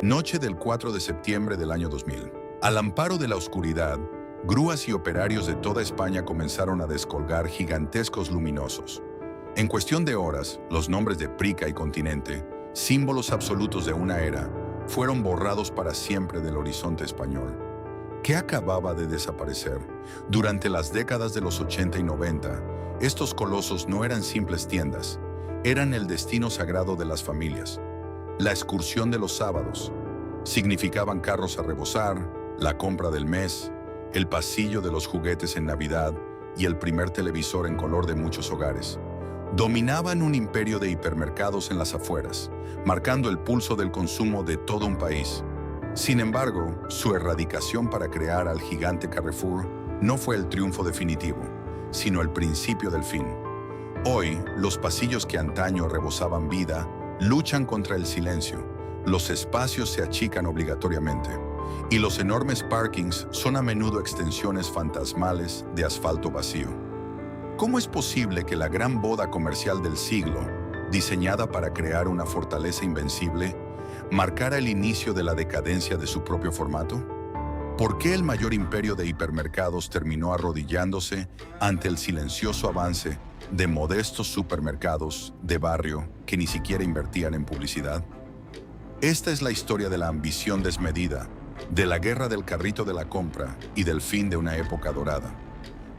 Noche del 4 de septiembre del año 2000. Al amparo de la oscuridad, grúas y operarios de toda España comenzaron a descolgar gigantescos luminosos. En cuestión de horas, los nombres de Prica y Continente, símbolos absolutos de una era, fueron borrados para siempre del horizonte español. ¿Qué acababa de desaparecer? Durante las décadas de los 80 y 90, estos colosos no eran simples tiendas, eran el destino sagrado de las familias. La excursión de los sábados. Significaban carros a rebosar, la compra del mes, el pasillo de los juguetes en Navidad y el primer televisor en color de muchos hogares. Dominaban un imperio de hipermercados en las afueras, marcando el pulso del consumo de todo un país. Sin embargo, su erradicación para crear al gigante Carrefour no fue el triunfo definitivo, sino el principio del fin. Hoy, los pasillos que antaño rebosaban vida luchan contra el silencio, los espacios se achican obligatoriamente, y los enormes parkings son a menudo extensiones fantasmales de asfalto vacío. ¿Cómo es posible que la gran boda comercial del siglo, diseñada para crear una fortaleza invencible, marcara el inicio de la decadencia de su propio formato? ¿Por qué el mayor imperio de hipermercados terminó arrodillándose ante el silencioso avance de modestos supermercados de barrio que ni siquiera invertían en publicidad? Esta es la historia de la ambición desmedida, de la guerra del carrito de la compra y del fin de una época dorada.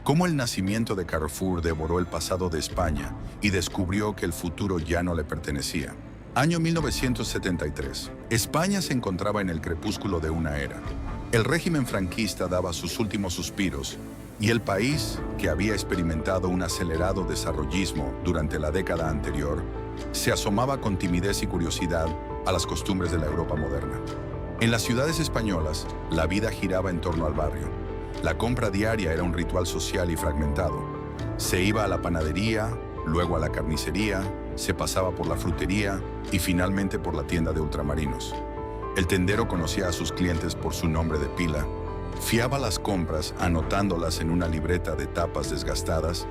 Cómo el nacimiento de Carrefour devoró el pasado de España y descubrió que el futuro ya no le pertenecía. Año 1973. España se encontraba en el crepúsculo de una era. El régimen franquista daba sus últimos suspiros y el país, que había experimentado un acelerado desarrollismo durante la década anterior, se asomaba con timidez y curiosidad a las costumbres de la Europa moderna. En las ciudades españolas, la vida giraba en torno al barrio. La compra diaria era un ritual social y fragmentado. Se iba a la panadería, luego a la carnicería, se pasaba por la frutería y finalmente por la tienda de ultramarinos. El tendero conocía a sus clientes por su nombre de pila, fiaba las compras anotándolas en una libreta de tapas desgastadas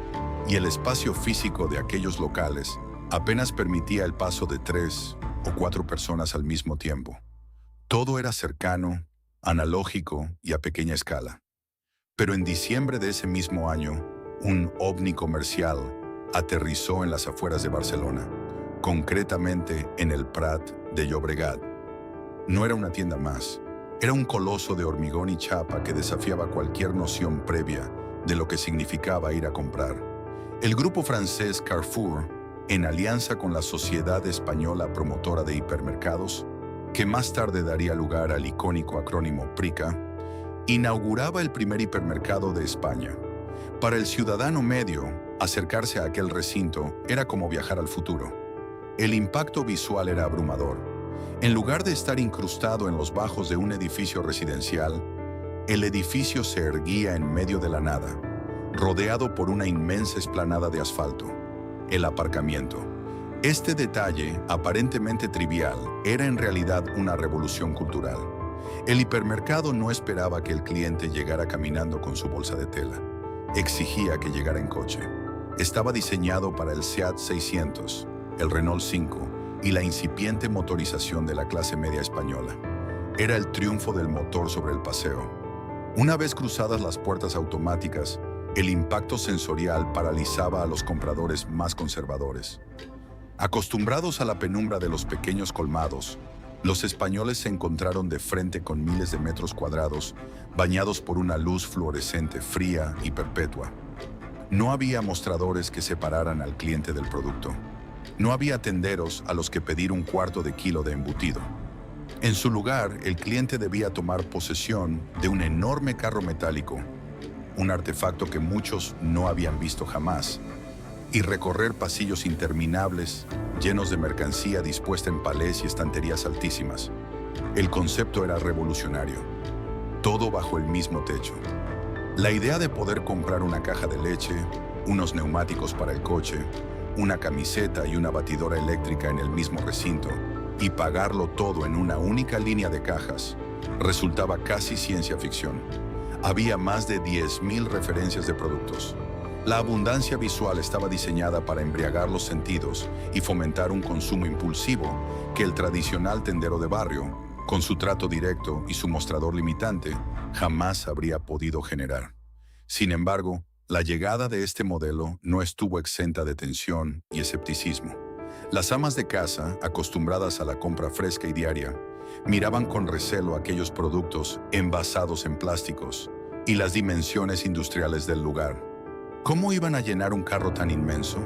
y el espacio físico de aquellos locales apenas permitía el paso de 3 o 4 personas al mismo tiempo. Todo era cercano, analógico y a pequeña escala. Pero en diciembre de ese mismo año, un ovni comercial aterrizó en las afueras de Barcelona, concretamente en el Prat de Llobregat. No era una tienda más, era un coloso de hormigón y chapa que desafiaba cualquier noción previa de lo que significaba ir a comprar. El grupo francés Carrefour, en alianza con la Sociedad Española Promotora de Hipermercados, que más tarde daría lugar al icónico acrónimo Prica, inauguraba el primer hipermercado de España. Para el ciudadano medio, acercarse a aquel recinto era como viajar al futuro. El impacto visual era abrumador. En lugar de estar incrustado en los bajos de un edificio residencial, el edificio se erguía en medio de la nada, rodeado por una inmensa explanada de asfalto. El aparcamiento. Este detalle, aparentemente trivial, era en realidad una revolución cultural. El hipermercado no esperaba que el cliente llegara caminando con su bolsa de tela. Exigía que llegara en coche. Estaba diseñado para el Seat 600, el Renault 5 y la incipiente motorización de la clase media española. Era el triunfo del motor sobre el paseo. Una vez cruzadas las puertas automáticas, el impacto sensorial paralizaba a los compradores más conservadores. Acostumbrados a la penumbra de los pequeños colmados, los españoles se encontraron de frente con miles de metros cuadrados bañados por una luz fluorescente fría y perpetua. No había mostradores que separaran al cliente del producto. No había tenderos a los que pedir un cuarto de kilo de embutido. En su lugar, el cliente debía tomar posesión de un enorme carro metálico, un artefacto que muchos no habían visto jamás, y recorrer pasillos interminables llenos de mercancía dispuesta en palés y estanterías altísimas. El concepto era revolucionario. Todo bajo el mismo techo. La idea de poder comprar una caja de leche, unos neumáticos para el coche, una camiseta y una batidora eléctrica en el mismo recinto y pagarlo todo en una única línea de cajas resultaba casi ciencia ficción. Había más de 10.000 referencias de productos. La abundancia visual estaba diseñada para embriagar los sentidos y fomentar un consumo impulsivo que el tradicional tendero de barrio con su trato directo y su mostrador limitante, jamás habría podido generar. Sin embargo, la llegada de este modelo no estuvo exenta de tensión y escepticismo. Las amas de casa, acostumbradas a la compra fresca y diaria, miraban con recelo aquellos productos envasados en plásticos y las dimensiones industriales del lugar. ¿Cómo iban a llenar un carro tan inmenso?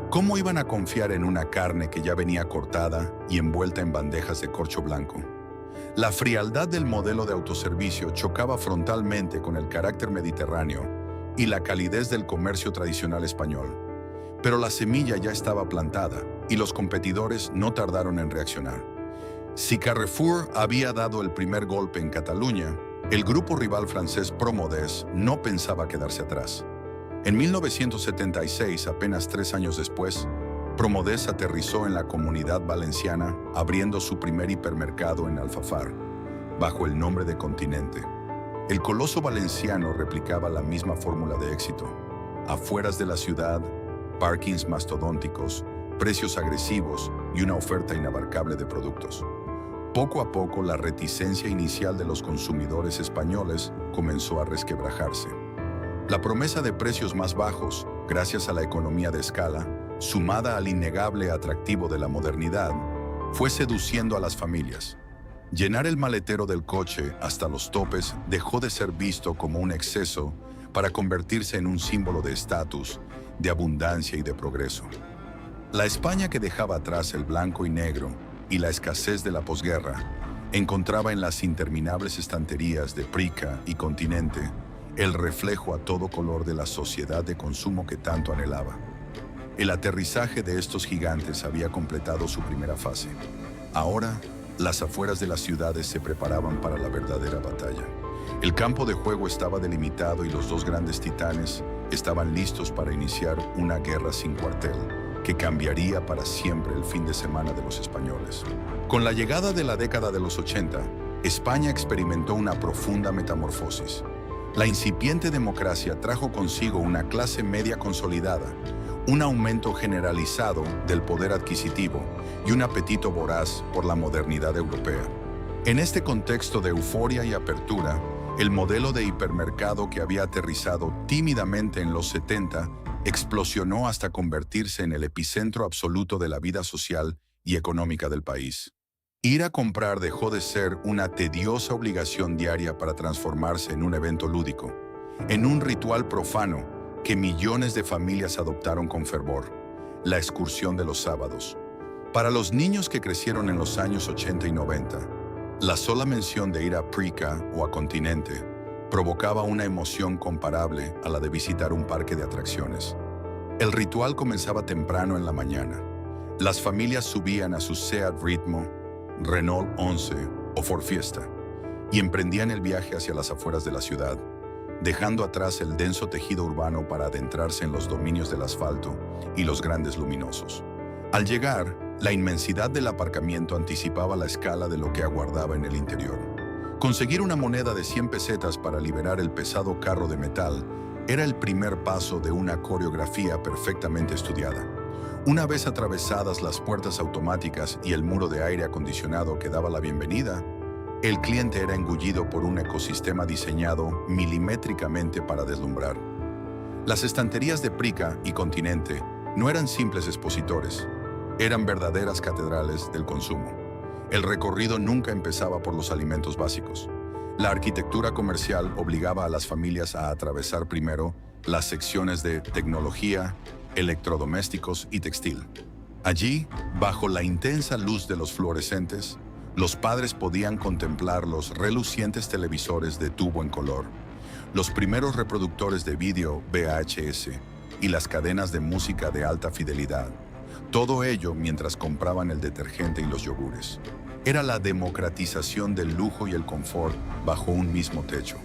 ¿Cómo iban a confiar en una carne que ya venía cortada y envuelta en bandejas de corcho blanco? La frialdad del modelo de autoservicio chocaba frontalmente con el carácter mediterráneo y la calidez del comercio tradicional español. Pero la semilla ya estaba plantada y los competidores no tardaron en reaccionar. Si Carrefour había dado el primer golpe en Cataluña, el grupo rival francés Promodés no pensaba quedarse atrás. En 1976, apenas 3 años después, Promodés aterrizó en la Comunidad Valenciana, abriendo su primer hipermercado en Alfafar, bajo el nombre de Continente. El coloso valenciano replicaba la misma fórmula de éxito: afueras de la ciudad, parkings mastodónticos, precios agresivos y una oferta inabarcable de productos. Poco a poco, la reticencia inicial de los consumidores españoles comenzó a resquebrajarse. La promesa de precios más bajos, gracias a la economía de escala, sumada al innegable atractivo de la modernidad, fue seduciendo a las familias. Llenar el maletero del coche hasta los topes dejó de ser visto como un exceso para convertirse en un símbolo de estatus, de abundancia y de progreso. La España que dejaba atrás el blanco y negro y la escasez de la posguerra encontraba en las interminables estanterías de Prica y Continente el reflejo a todo color de la sociedad de consumo que tanto anhelaba. El aterrizaje de estos gigantes había completado su primera fase. Ahora, las afueras de las ciudades se preparaban para la verdadera batalla. El campo de juego estaba delimitado y los dos grandes titanes estaban listos para iniciar una guerra sin cuartel que cambiaría para siempre el fin de semana de los españoles. Con la llegada de la década de los 80, España experimentó una profunda metamorfosis. La incipiente democracia trajo consigo una clase media consolidada, un aumento generalizado del poder adquisitivo y un apetito voraz por la modernidad europea. En este contexto de euforia y apertura, el modelo de hipermercado que había aterrizado tímidamente en los 70 explosionó hasta convertirse en el epicentro absoluto de la vida social y económica del país. Ir a comprar dejó de ser una tediosa obligación diaria para transformarse en un evento lúdico, en un ritual profano que millones de familias adoptaron con fervor: la excursión de los sábados. Para los niños que crecieron en los años 80 y 90, la sola mención de ir a Prica o a Continente provocaba una emoción comparable a la de visitar un parque de atracciones. El ritual comenzaba temprano en la mañana. Las familias subían a su Seat Ritmo, Renault 11 o Ford Fiesta y emprendían el viaje hacia las afueras de la ciudad, dejando atrás el denso tejido urbano para adentrarse en los dominios del asfalto y los grandes luminosos. Al llegar, la inmensidad del aparcamiento anticipaba la escala de lo que aguardaba en el interior. Conseguir una moneda de 100 pesetas para liberar el pesado carro de metal era el primer paso de una coreografía perfectamente estudiada. Una vez atravesadas las puertas automáticas y el muro de aire acondicionado que daba la bienvenida, el cliente era engullido por un ecosistema diseñado milimétricamente para deslumbrar. Las estanterías de Prica y Continente no eran simples expositores, eran verdaderas catedrales del consumo. El recorrido nunca empezaba por los alimentos básicos. La arquitectura comercial obligaba a las familias a atravesar primero las secciones de tecnología, electrodomésticos y textil. Allí, bajo la intensa luz de los fluorescentes, los padres podían contemplar los relucientes televisores de tubo en color, los primeros reproductores de vídeo VHS y las cadenas de música de alta fidelidad. Todo ello mientras compraban el detergente y los yogures. Era la democratización del lujo y el confort bajo un mismo techo.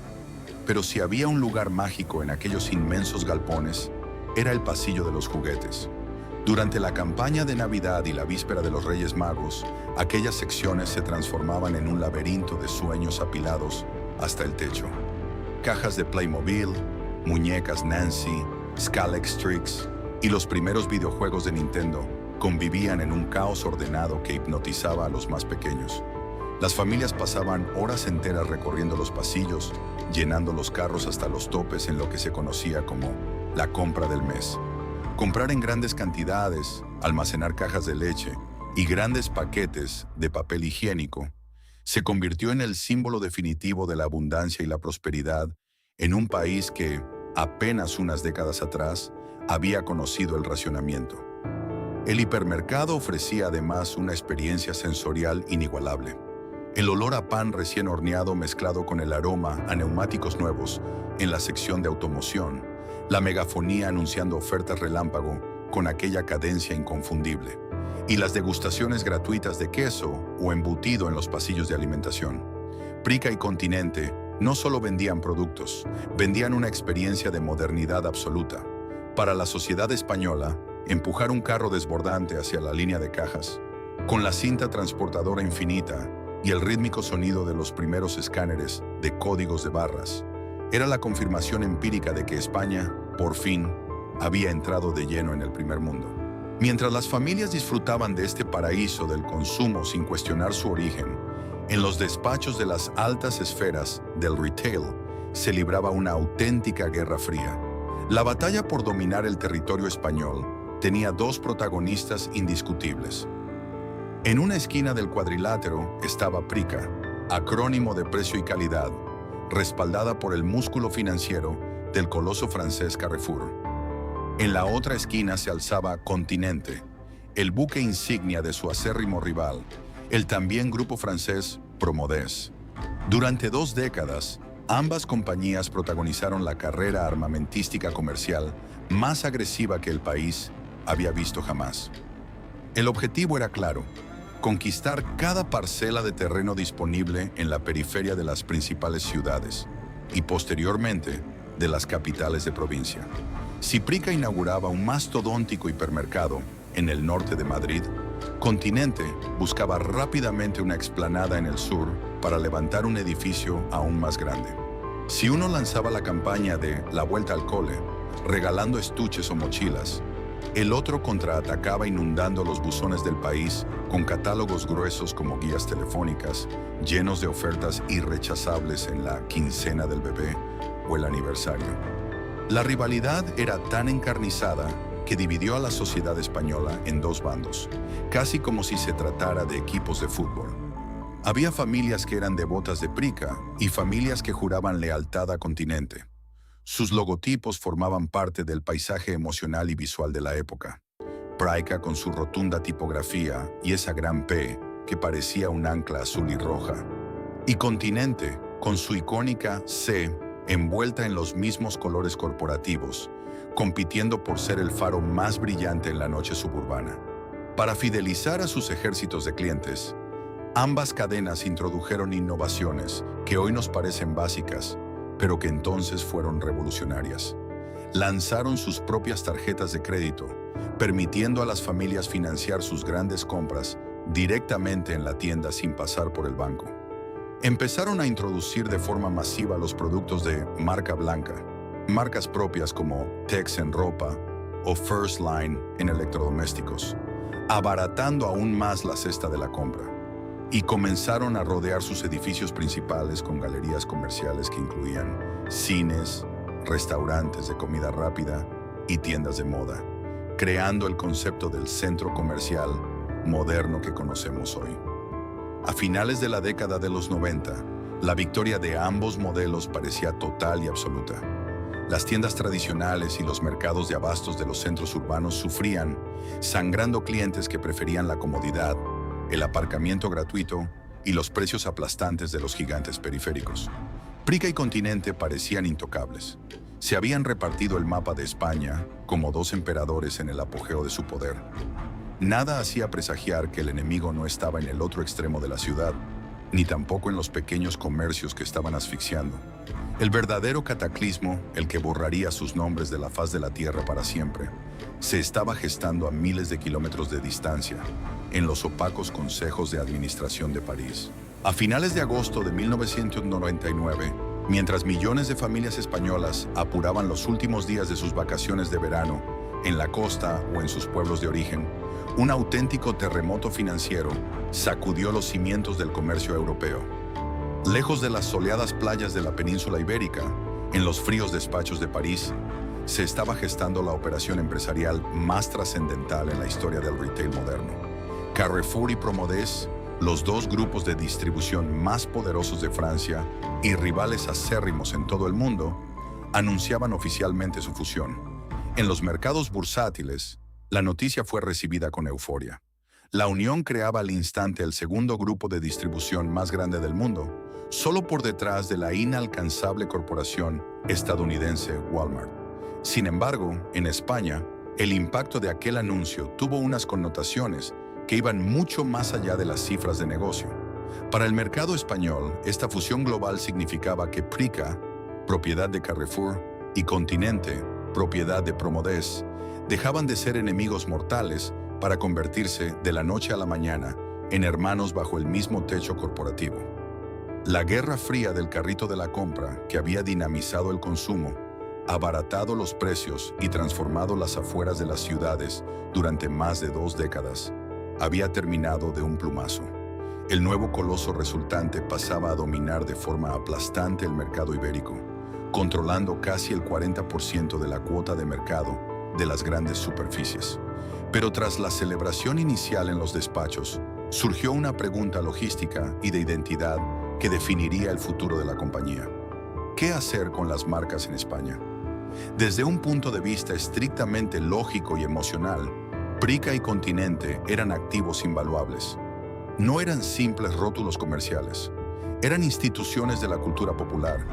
Pero si había un lugar mágico en aquellos inmensos galpones, era el pasillo de los juguetes. Durante la campaña de Navidad y la víspera de los Reyes Magos, aquellas secciones se transformaban en un laberinto de sueños apilados hasta el techo. Cajas de Playmobil, muñecas Nancy, Skalex Tricks y los primeros videojuegos de Nintendo convivían en un caos ordenado que hipnotizaba a los más pequeños. Las familias pasaban horas enteras recorriendo los pasillos, llenando los carros hasta los topes en lo que se conocía como la compra del mes. Comprar en grandes cantidades, almacenar cajas de leche y grandes paquetes de papel higiénico se convirtió en el símbolo definitivo de la abundancia y la prosperidad en un país que, apenas unas décadas atrás, había conocido el racionamiento. El hipermercado ofrecía además una experiencia sensorial inigualable. El olor a pan recién horneado mezclado con el aroma a neumáticos nuevos en la sección de automoción, la megafonía anunciando ofertas relámpago con aquella cadencia inconfundible, y las degustaciones gratuitas de queso o embutido en los pasillos de alimentación. Prica y Continente no solo vendían productos, vendían una experiencia de modernidad absoluta. Para la sociedad española, empujar un carro desbordante hacia la línea de cajas, con la cinta transportadora infinita y el rítmico sonido de los primeros escáneres de códigos de barras, era la confirmación empírica de que España, por fin, había entrado de lleno en el primer mundo. Mientras las familias disfrutaban de este paraíso del consumo sin cuestionar su origen, en los despachos de las altas esferas del retail se libraba una auténtica guerra fría. La batalla por dominar el territorio español tenía dos protagonistas indiscutibles. En una esquina del cuadrilátero estaba Prica, acrónimo de precio y calidad, respaldada por el músculo financiero del coloso francés Carrefour. En la otra esquina se alzaba Continente, el buque insignia de su acérrimo rival, el también grupo francés Promodés. Durante 2 décadas, ambas compañías protagonizaron la carrera armamentística comercial más agresiva que el país había visto jamás. El objetivo era claro: conquistar cada parcela de terreno disponible en la periferia de las principales ciudades y, posteriormente, de las capitales de provincia. Si Prica inauguraba un mastodóntico hipermercado en el norte de Madrid, Continente buscaba rápidamente una explanada en el sur para levantar un edificio aún más grande. Si uno lanzaba la campaña de la vuelta al cole, regalando estuches o mochilas, el otro contraatacaba inundando los buzones del país con catálogos gruesos como guías telefónicas, llenos de ofertas irrechazables en la quincena del bebé o el aniversario. La rivalidad era tan encarnizada que dividió a la sociedad española en 2 bandos, casi como si se tratara de equipos de fútbol. Había familias que eran devotas de Prica y familias que juraban lealtad a Continente. Sus logotipos formaban parte del paisaje emocional y visual de la época. Prica con su rotunda tipografía y esa gran P que parecía un ancla azul y roja. Y Continente con su icónica C envuelta en los mismos colores corporativos, compitiendo por ser el faro más brillante en la noche suburbana. Para fidelizar a sus ejércitos de clientes, ambas cadenas introdujeron innovaciones que hoy nos parecen básicas, pero que entonces fueron revolucionarias. Lanzaron sus propias tarjetas de crédito, permitiendo a las familias financiar sus grandes compras directamente en la tienda sin pasar por el banco. Empezaron a introducir de forma masiva los productos de marca blanca, marcas propias como Tex en ropa o First Line en electrodomésticos, abaratando aún más la cesta de la compra. Y comenzaron a rodear sus edificios principales con galerías comerciales que incluían cines, restaurantes de comida rápida y tiendas de moda, creando el concepto del centro comercial moderno que conocemos hoy. A finales de la década de los 90, la victoria de ambos modelos parecía total y absoluta. Las tiendas tradicionales y los mercados de abastos de los centros urbanos sufrían, sangrando clientes que preferían la comodidad, el aparcamiento gratuito y los precios aplastantes de los gigantes periféricos. Prica y Continente parecían intocables. Se habían repartido el mapa de España como 2 emperadores en el apogeo de su poder. Nada hacía presagiar que el enemigo no estaba en el otro extremo de la ciudad, ni tampoco en los pequeños comercios que estaban asfixiando. El verdadero cataclismo, el que borraría sus nombres de la faz de la tierra para siempre, se estaba gestando a miles de kilómetros de distancia, en los opacos consejos de administración de París. A finales de agosto de 1999, mientras millones de familias españolas apuraban los últimos días de sus vacaciones de verano en la costa o en sus pueblos de origen, Un auténtico terremoto financiero sacudió los cimientos del comercio europeo. Lejos de las soleadas playas de la península ibérica, en los fríos despachos de París, se estaba gestando la operación empresarial más trascendental en la historia del retail moderno. Carrefour y Promodés, los dos grupos de distribución más poderosos de Francia y rivales acérrimos en todo el mundo, anunciaban oficialmente su fusión. En los mercados bursátiles, la noticia fue recibida con euforia. La unión creaba al instante el segundo grupo de distribución más grande del mundo, solo por detrás de la inalcanzable corporación estadounidense Walmart. Sin embargo, en España, el impacto de aquel anuncio tuvo unas connotaciones que iban mucho más allá de las cifras de negocio. Para el mercado español, esta fusión global significaba que Prica, propiedad de Carrefour, y Continente, propiedad de Promodés, dejaban de ser enemigos mortales para convertirse de la noche a la mañana en hermanos bajo el mismo techo corporativo. La guerra fría del carrito de la compra, que había dinamizado el consumo, abaratado los precios y transformado las afueras de las ciudades durante más de 2 décadas, había terminado de un plumazo. El nuevo coloso resultante pasaba a dominar de forma aplastante el mercado ibérico, controlando casi el 40% de la cuota de mercado de las grandes superficies. Pero tras la celebración inicial en los despachos, surgió una pregunta logística y de identidad que definiría el futuro de la compañía. ¿Qué hacer con las marcas en España? Desde un punto de vista estrictamente lógico y emocional, Prica y Continente eran activos invaluables. No eran simples rótulos comerciales, eran instituciones de la cultura popular.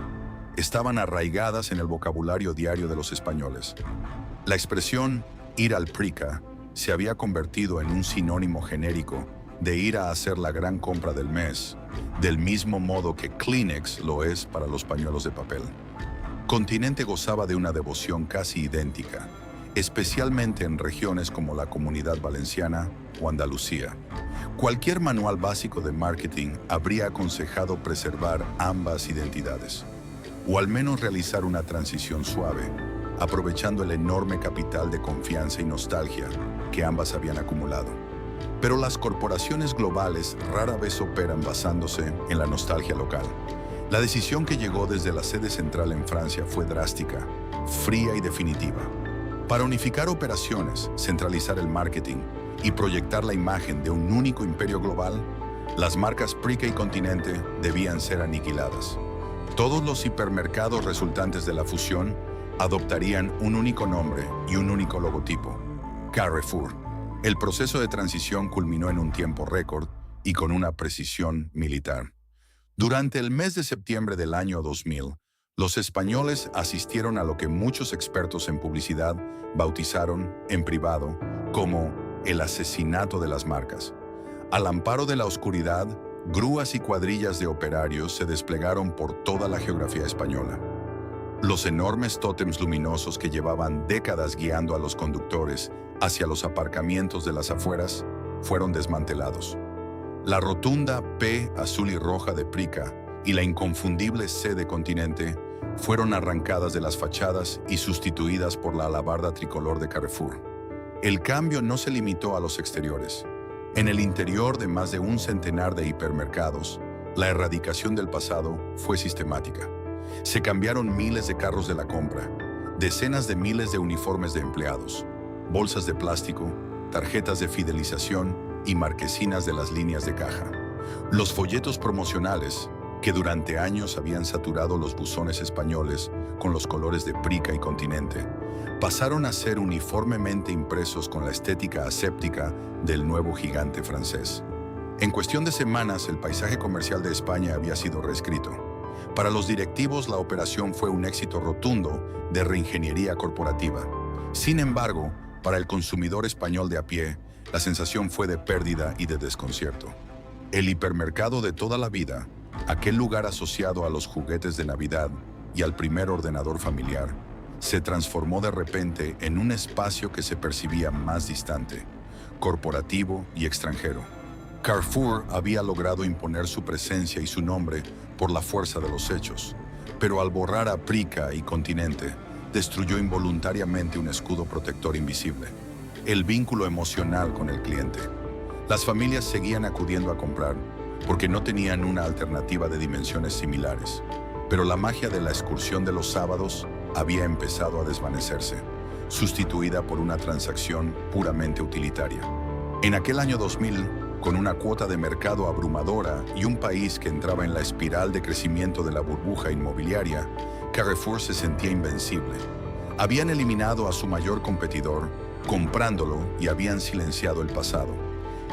Estaban arraigadas en el vocabulario diario de los españoles. La expresión ir al Prica se había convertido en un sinónimo genérico de ir a hacer la gran compra del mes, del mismo modo que Kleenex lo es para los pañuelos de papel. Continente gozaba de una devoción casi idéntica, especialmente en regiones como la Comunidad Valenciana o Andalucía. Cualquier manual básico de marketing habría aconsejado preservar ambas identidades, o al menos realizar una transición suave, aprovechando el enorme capital de confianza y nostalgia que ambas habían acumulado. Pero las corporaciones globales rara vez operan basándose en la nostalgia local. La decisión que llegó desde la sede central en Francia fue drástica, fría y definitiva. Para unificar operaciones, centralizar el marketing y proyectar la imagen de un único imperio global, las marcas Prica y Continente debían ser aniquiladas. Todos los hipermercados resultantes de la fusión adoptarían un único nombre y un único logotipo: Carrefour. El proceso de transición culminó en un tiempo récord y con una precisión militar. Durante el mes de septiembre del año 2000, los españoles asistieron a lo que muchos expertos en publicidad bautizaron, en privado, como el asesinato de las marcas. Al amparo de la oscuridad, grúas y cuadrillas de operarios se desplegaron por toda la geografía española. Los enormes tótems luminosos que llevaban décadas guiando a los conductores hacia los aparcamientos de las afueras fueron desmantelados. La rotunda P azul y roja de Prica y la inconfundible C de Continente fueron arrancadas de las fachadas y sustituidas por la alabarda tricolor de Carrefour. El cambio no se limitó a los exteriores. En el interior de más de un centenar de hipermercados, la erradicación del pasado fue sistemática. Se cambiaron miles de carros de la compra, decenas de miles de uniformes de empleados, bolsas de plástico, tarjetas de fidelización y marquesinas de las líneas de caja. Los folletos promocionales, que durante años habían saturado los buzones españoles con los colores de Prica y Continente, pasaron a ser uniformemente impresos con la estética aséptica del nuevo gigante francés. En cuestión de semanas, el paisaje comercial de España había sido reescrito. Para los directivos, la operación fue un éxito rotundo de reingeniería corporativa. Sin embargo, para el consumidor español de a pie, la sensación fue de pérdida y de desconcierto. El hipermercado de toda la vida, aquel lugar asociado a los juguetes de Navidad y al primer ordenador familiar, se transformó de repente en un espacio que se percibía más distante, corporativo y extranjero. Carrefour había logrado imponer su presencia y su nombre por la fuerza de los hechos, pero al borrar a Prica y Continente, destruyó involuntariamente un escudo protector invisible. el vínculo emocional con el cliente. Las familias seguían acudiendo a comprar porque no tenían una alternativa de dimensiones similares, pero la magia de la excursión de los sábados había empezado a desvanecerse, sustituida por una transacción puramente utilitaria. En aquel año 2000, con una cuota de mercado abrumadora y un país que entraba en la espiral de crecimiento de la burbuja inmobiliaria, Carrefour se sentía invencible. Habían eliminado a su mayor competidor, comprándolo, y habían silenciado el pasado.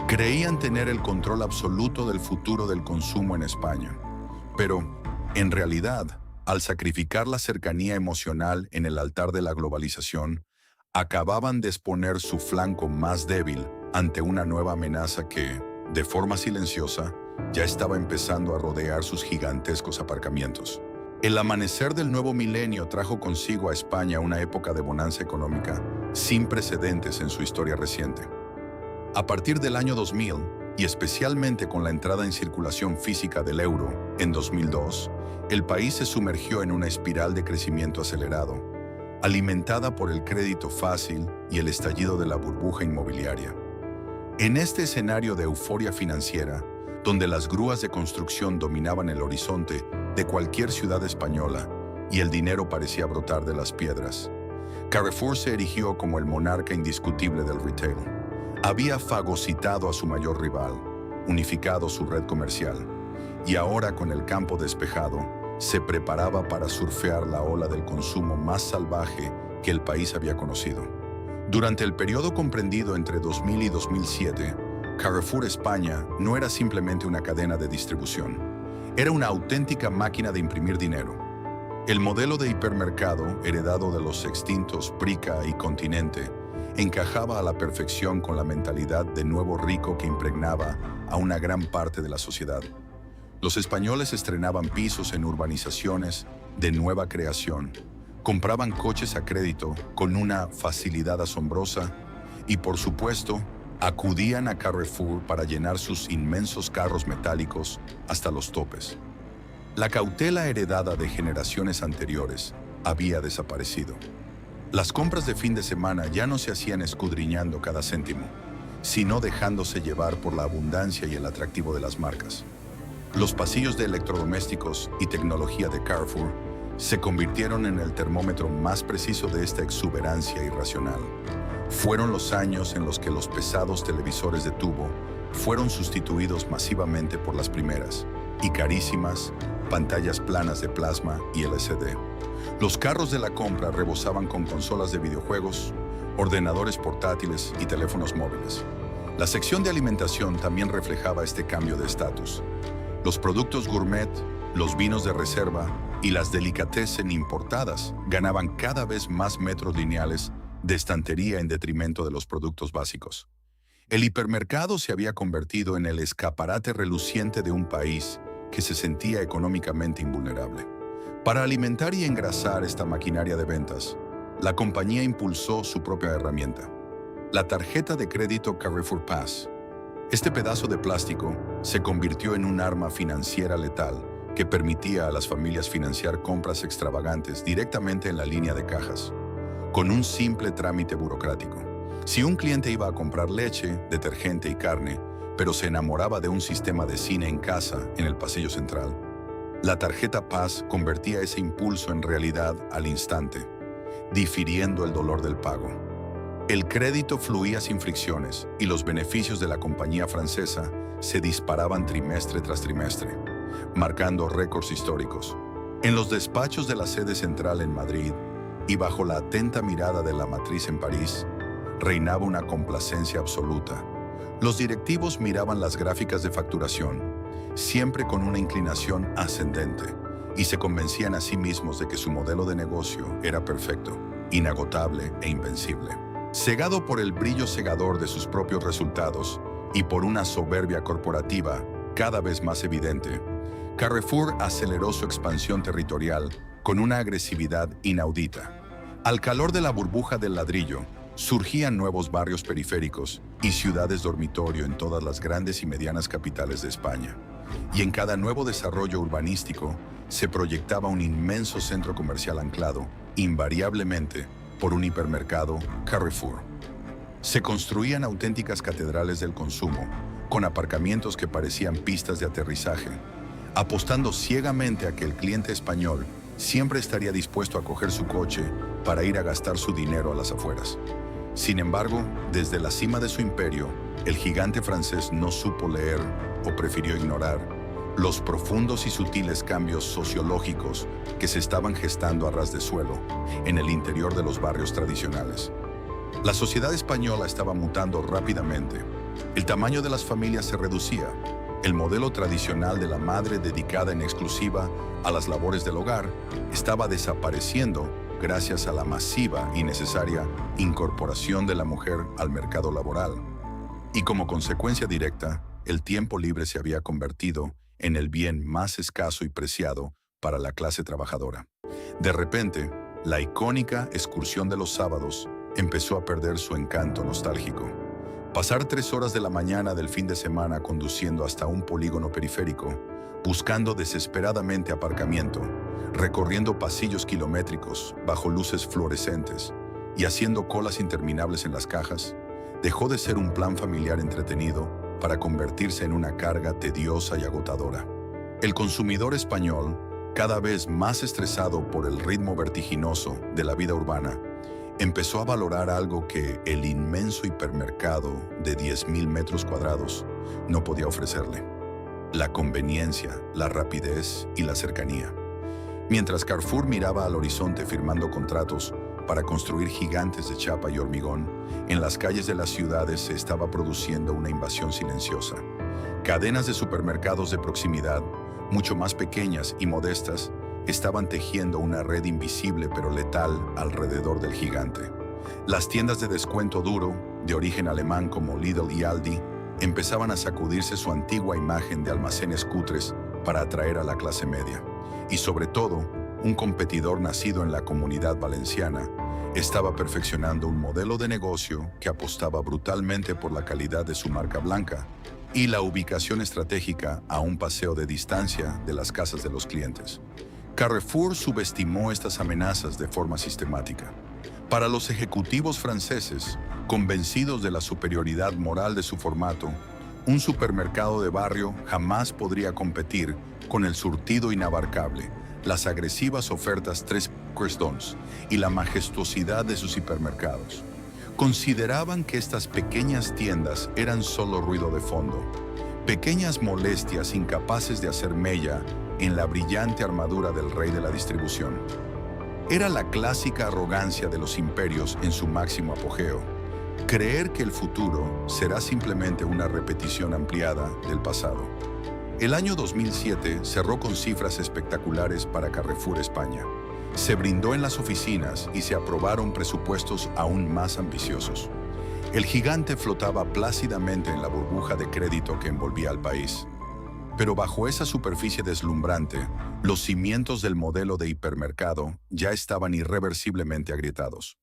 Creían tener el control absoluto del futuro del consumo en España. Pero, en realidad, al sacrificar la cercanía emocional en el altar de la globalización, acababan de exponer su flanco más débil ante una nueva amenaza que, de forma silenciosa, ya estaba empezando a rodear sus gigantescos aparcamientos. El amanecer del nuevo milenio trajo consigo a España una época de bonanza económica sin precedentes en su historia reciente. A partir del año 2000, y especialmente con la entrada en circulación física del euro en 2002, el país se sumergió en una espiral de crecimiento acelerado, alimentada por el crédito fácil y el estallido de la burbuja inmobiliaria. En este escenario de euforia financiera, donde las grúas de construcción dominaban el horizonte de cualquier ciudad española y el dinero parecía brotar de las piedras, Carrefour se erigió como el monarca indiscutible del retail. Había fagocitado a su mayor rival, unificado su red comercial, y ahora, con el campo despejado, se preparaba para surfear la ola del consumo más salvaje que el país había conocido. Durante el periodo comprendido entre 2000 y 2007, Carrefour España no era simplemente una cadena de distribución, era una auténtica máquina de imprimir dinero. El modelo de hipermercado, heredado de los extintos Prica y Continente, encajaba a la perfección con la mentalidad de nuevo rico que impregnaba a una gran parte de la sociedad. Los españoles estrenaban pisos en urbanizaciones de nueva creación, compraban coches a crédito con una facilidad asombrosa y, por supuesto, acudían a Carrefour para llenar sus inmensos carros metálicos hasta los topes. La cautela heredada de generaciones anteriores había desaparecido. Las compras de fin de semana ya no se hacían escudriñando cada céntimo, sino dejándose llevar por la abundancia y el atractivo de las marcas. Los pasillos de electrodomésticos y tecnología de Carrefour se convirtieron en el termómetro más preciso de esta exuberancia irracional. Fueron los años en los que los pesados televisores de tubo fueron sustituidos masivamente por las primeras y carísimas pantallas planas de plasma y LCD. Los carros de la compra rebosaban con consolas de videojuegos, ordenadores portátiles y teléfonos móviles. La sección de alimentación también reflejaba este cambio de estatus. Los productos gourmet, los vinos de reserva y las delicatessen importadas ganaban cada vez más metros lineales de estantería en detrimento de los productos básicos. El hipermercado se había convertido en el escaparate reluciente de un país que se sentía económicamente invulnerable. Para alimentar y engrasar esta maquinaria de ventas, la compañía impulsó su propia herramienta, la tarjeta de crédito Carrefour Pass. Este pedazo de plástico se convirtió en un arma financiera letal que permitía a las familias financiar compras extravagantes directamente en la línea de cajas, con un simple trámite burocrático. Si un cliente iba a comprar leche, detergente y carne, pero se enamoraba de un sistema de cine en casa en el pasillo central, la tarjeta Paz convertía ese impulso en realidad al instante, difiriendo el dolor del pago. El crédito fluía sin fricciones y los beneficios de la compañía francesa se disparaban trimestre tras trimestre, marcando récords históricos. En los despachos de la sede central en Madrid y bajo la atenta mirada de la matriz en París, reinaba una complacencia absoluta. Los directivos miraban las gráficas de facturación, siempre con una inclinación ascendente, y se convencían a sí mismos de que su modelo de negocio era perfecto, inagotable e invencible. Cegado por el brillo cegador de sus propios resultados y por una soberbia corporativa cada vez más evidente, Carrefour aceleró su expansión territorial con una agresividad inaudita. Al calor de la burbuja del ladrillo, surgían nuevos barrios periféricos y ciudades dormitorio en todas las grandes y medianas capitales de España. Y en cada nuevo desarrollo urbanístico se proyectaba un inmenso centro comercial anclado, invariablemente, por un hipermercado Carrefour. Se construían auténticas catedrales del consumo, con aparcamientos que parecían pistas de aterrizaje, apostando ciegamente a que el cliente español siempre estaría dispuesto a coger su coche para ir a gastar su dinero a las afueras. Sin embargo, desde la cima de su imperio, el gigante francés no supo leer o prefirió ignorar los profundos y sutiles cambios sociológicos que se estaban gestando a ras de suelo en el interior de los barrios tradicionales. La sociedad española estaba mutando rápidamente. El tamaño de las familias se reducía. El modelo tradicional de la madre dedicada en exclusiva a las labores del hogar estaba desapareciendo gracias a la masiva y necesaria incorporación de la mujer al mercado laboral. Y como consecuencia directa, el tiempo libre se había convertido en el bien más escaso y preciado para la clase trabajadora. De repente, la icónica excursión de los sábados empezó a perder su encanto nostálgico. Pasar 3 horas de la mañana del fin de semana conduciendo hasta un polígono periférico, buscando desesperadamente aparcamiento, recorriendo pasillos kilométricos bajo luces fluorescentes y haciendo colas interminables en las cajas, dejó de ser un plan familiar entretenido para convertirse en una carga tediosa y agotadora. El consumidor español, cada vez más estresado por el ritmo vertiginoso de la vida urbana, empezó a valorar algo que el inmenso hipermercado de 10.000 metros cuadrados no podía ofrecerle: la conveniencia, la rapidez y la cercanía. Mientras Carrefour miraba al horizonte firmando contratos para construir gigantes de chapa y hormigón, en las calles de las ciudades se estaba produciendo una invasión silenciosa. Cadenas de supermercados de proximidad, mucho más pequeñas y modestas, estaban tejiendo una red invisible pero letal alrededor del gigante. Las tiendas de descuento duro, de origen alemán como Lidl y Aldi, empezaban a sacudirse su antigua imagen de almacenes cutres para atraer a la clase media. Y sobre todo, un competidor nacido en la Comunidad Valenciana estaba perfeccionando un modelo de negocio que apostaba brutalmente por la calidad de su marca blanca y la ubicación estratégica a un paseo de distancia de las casas de los clientes. Carrefour subestimó estas amenazas de forma sistemática. Para los ejecutivos franceses, convencidos de la superioridad moral de su formato, un supermercado de barrio jamás podría competir con el surtido inabarcable, las agresivas ofertas tres cresdons y la majestuosidad de sus hipermercados. Consideraban que estas pequeñas tiendas eran solo ruido de fondo, pequeñas molestias incapaces de hacer mella en la brillante armadura del rey de la distribución. Era la clásica arrogancia de los imperios en su máximo apogeo: creer que el futuro será simplemente una repetición ampliada del pasado. El año 2007 cerró con cifras espectaculares para Carrefour España. Se brindó en las oficinas y se aprobaron presupuestos aún más ambiciosos. El gigante flotaba plácidamente en la burbuja de crédito que envolvía al país. Pero bajo esa superficie deslumbrante, los cimientos del modelo de hipermercado ya estaban irreversiblemente agrietados.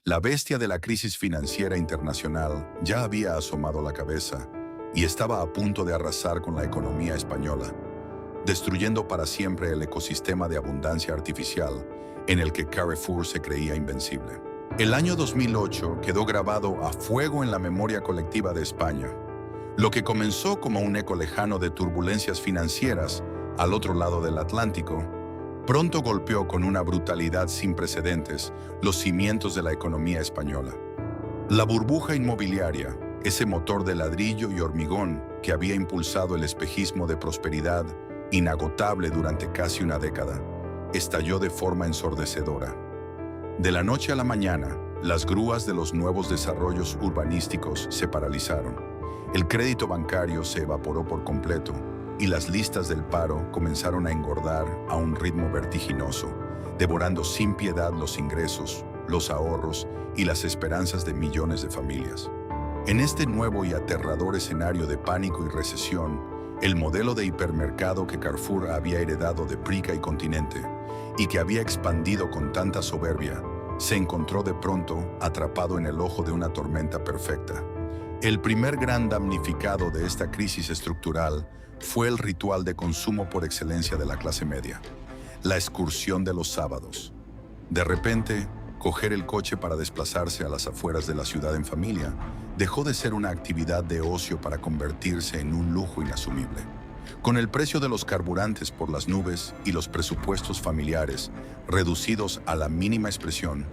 La bestia de la crisis financiera internacional ya había asomado la cabeza y estaba a punto de arrasar con la economía española, destruyendo para siempre el ecosistema de abundancia artificial en el que Carrefour se creía invencible. El año 2008 quedó grabado a fuego en la memoria colectiva de España. Lo que comenzó como un eco lejano de turbulencias financieras al otro lado del Atlántico, pronto golpeó con una brutalidad sin precedentes los cimientos de la economía española. La burbuja inmobiliaria, ese motor de ladrillo y hormigón que había impulsado el espejismo de prosperidad inagotable durante casi una década, estalló de forma ensordecedora. De la noche a la mañana, las grúas de los nuevos desarrollos urbanísticos se paralizaron. El crédito bancario se evaporó por completo y las listas del paro comenzaron a engordar a un ritmo vertiginoso, devorando sin piedad los ingresos, los ahorros y las esperanzas de millones de familias. En este nuevo y aterrador escenario de pánico y recesión, el modelo de hipermercado que Carrefour había heredado de Prica y Continente y que había expandido con tanta soberbia, se encontró de pronto atrapado en el ojo de una tormenta perfecta. El primer gran damnificado de esta crisis estructural fue el ritual de consumo por excelencia de la clase media: la excursión de los sábados. De repente, Coger el coche para desplazarse a las afueras de la ciudad en familia dejó de ser una actividad de ocio para convertirse en un lujo inasumible. Con el precio de los carburantes por las nubes y los presupuestos familiares reducidos a la mínima expresión,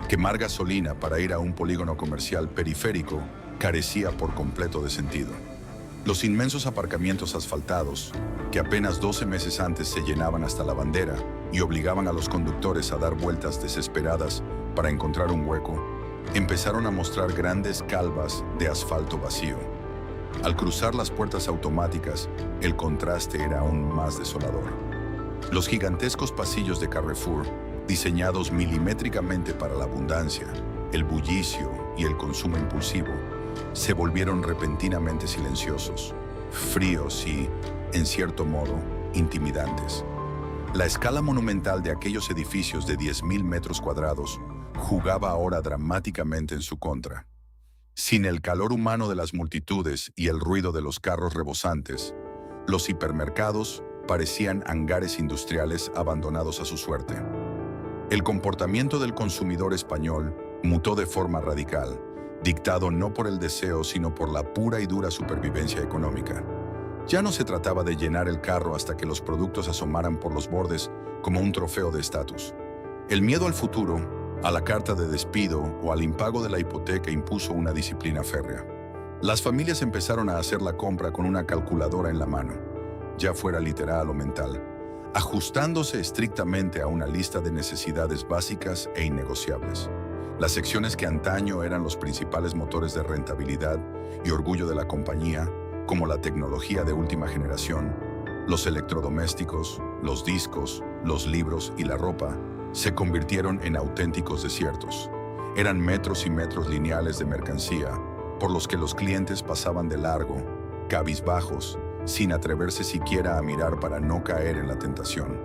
quemar gasolina para ir a un polígono comercial periférico carecía por completo de sentido. Los inmensos aparcamientos asfaltados, que apenas 12 meses antes se llenaban hasta la bandera y obligaban a los conductores a dar vueltas desesperadas para encontrar un hueco, empezaron a mostrar grandes calvas de asfalto vacío. Al cruzar las puertas automáticas, el contraste era aún más desolador. Los gigantescos pasillos de Carrefour, diseñados milimétricamente para la abundancia, el bullicio y el consumo impulsivo, se volvieron repentinamente silenciosos, fríos y, en cierto modo, intimidantes. La escala monumental de aquellos edificios de 10.000 metros cuadrados jugaba ahora dramáticamente en su contra. Sin el calor humano de las multitudes y el ruido de los carros rebosantes, los hipermercados parecían hangares industriales abandonados a su suerte. El comportamiento del consumidor español mutó de forma radical, dictado no por el deseo sino por la pura y dura supervivencia económica. Ya no se trataba de llenar el carro hasta que los productos asomaran por los bordes como un trofeo de estatus. El miedo al futuro, a la carta de despido o al impago de la hipoteca impuso una disciplina férrea. Las familias empezaron a hacer la compra con una calculadora en la mano, ya fuera literal o mental, ajustándose estrictamente a una lista de necesidades básicas e innegociables. Las secciones que antaño eran los principales motores de rentabilidad y orgullo de la compañía, como la tecnología de última generación, los electrodomésticos, los discos, los libros y la ropa, se convirtieron en auténticos desiertos. Eran metros y metros lineales de mercancía por los que los clientes pasaban de largo, cabizbajos, sin atreverse siquiera a mirar para no caer en la tentación.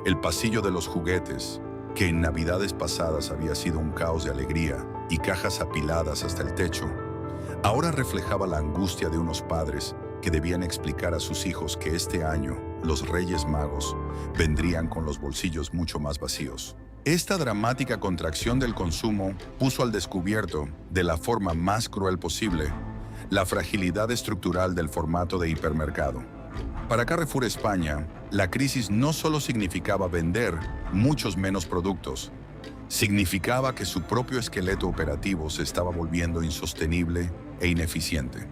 El pasillo de los juguetes, que en navidades pasadas había sido un caos de alegría y cajas apiladas hasta el techo, ahora reflejaba la angustia de unos padres que debían explicar a sus hijos que este año los Reyes Magos vendrían con los bolsillos mucho más vacíos. Esta dramática contracción del consumo puso al descubierto, de la forma más cruel posible, la fragilidad estructural del formato de hipermercado. Para Carrefour España, la crisis no solo significaba vender muchos menos productos, significaba que su propio esqueleto operativo se estaba volviendo insostenible e ineficiente.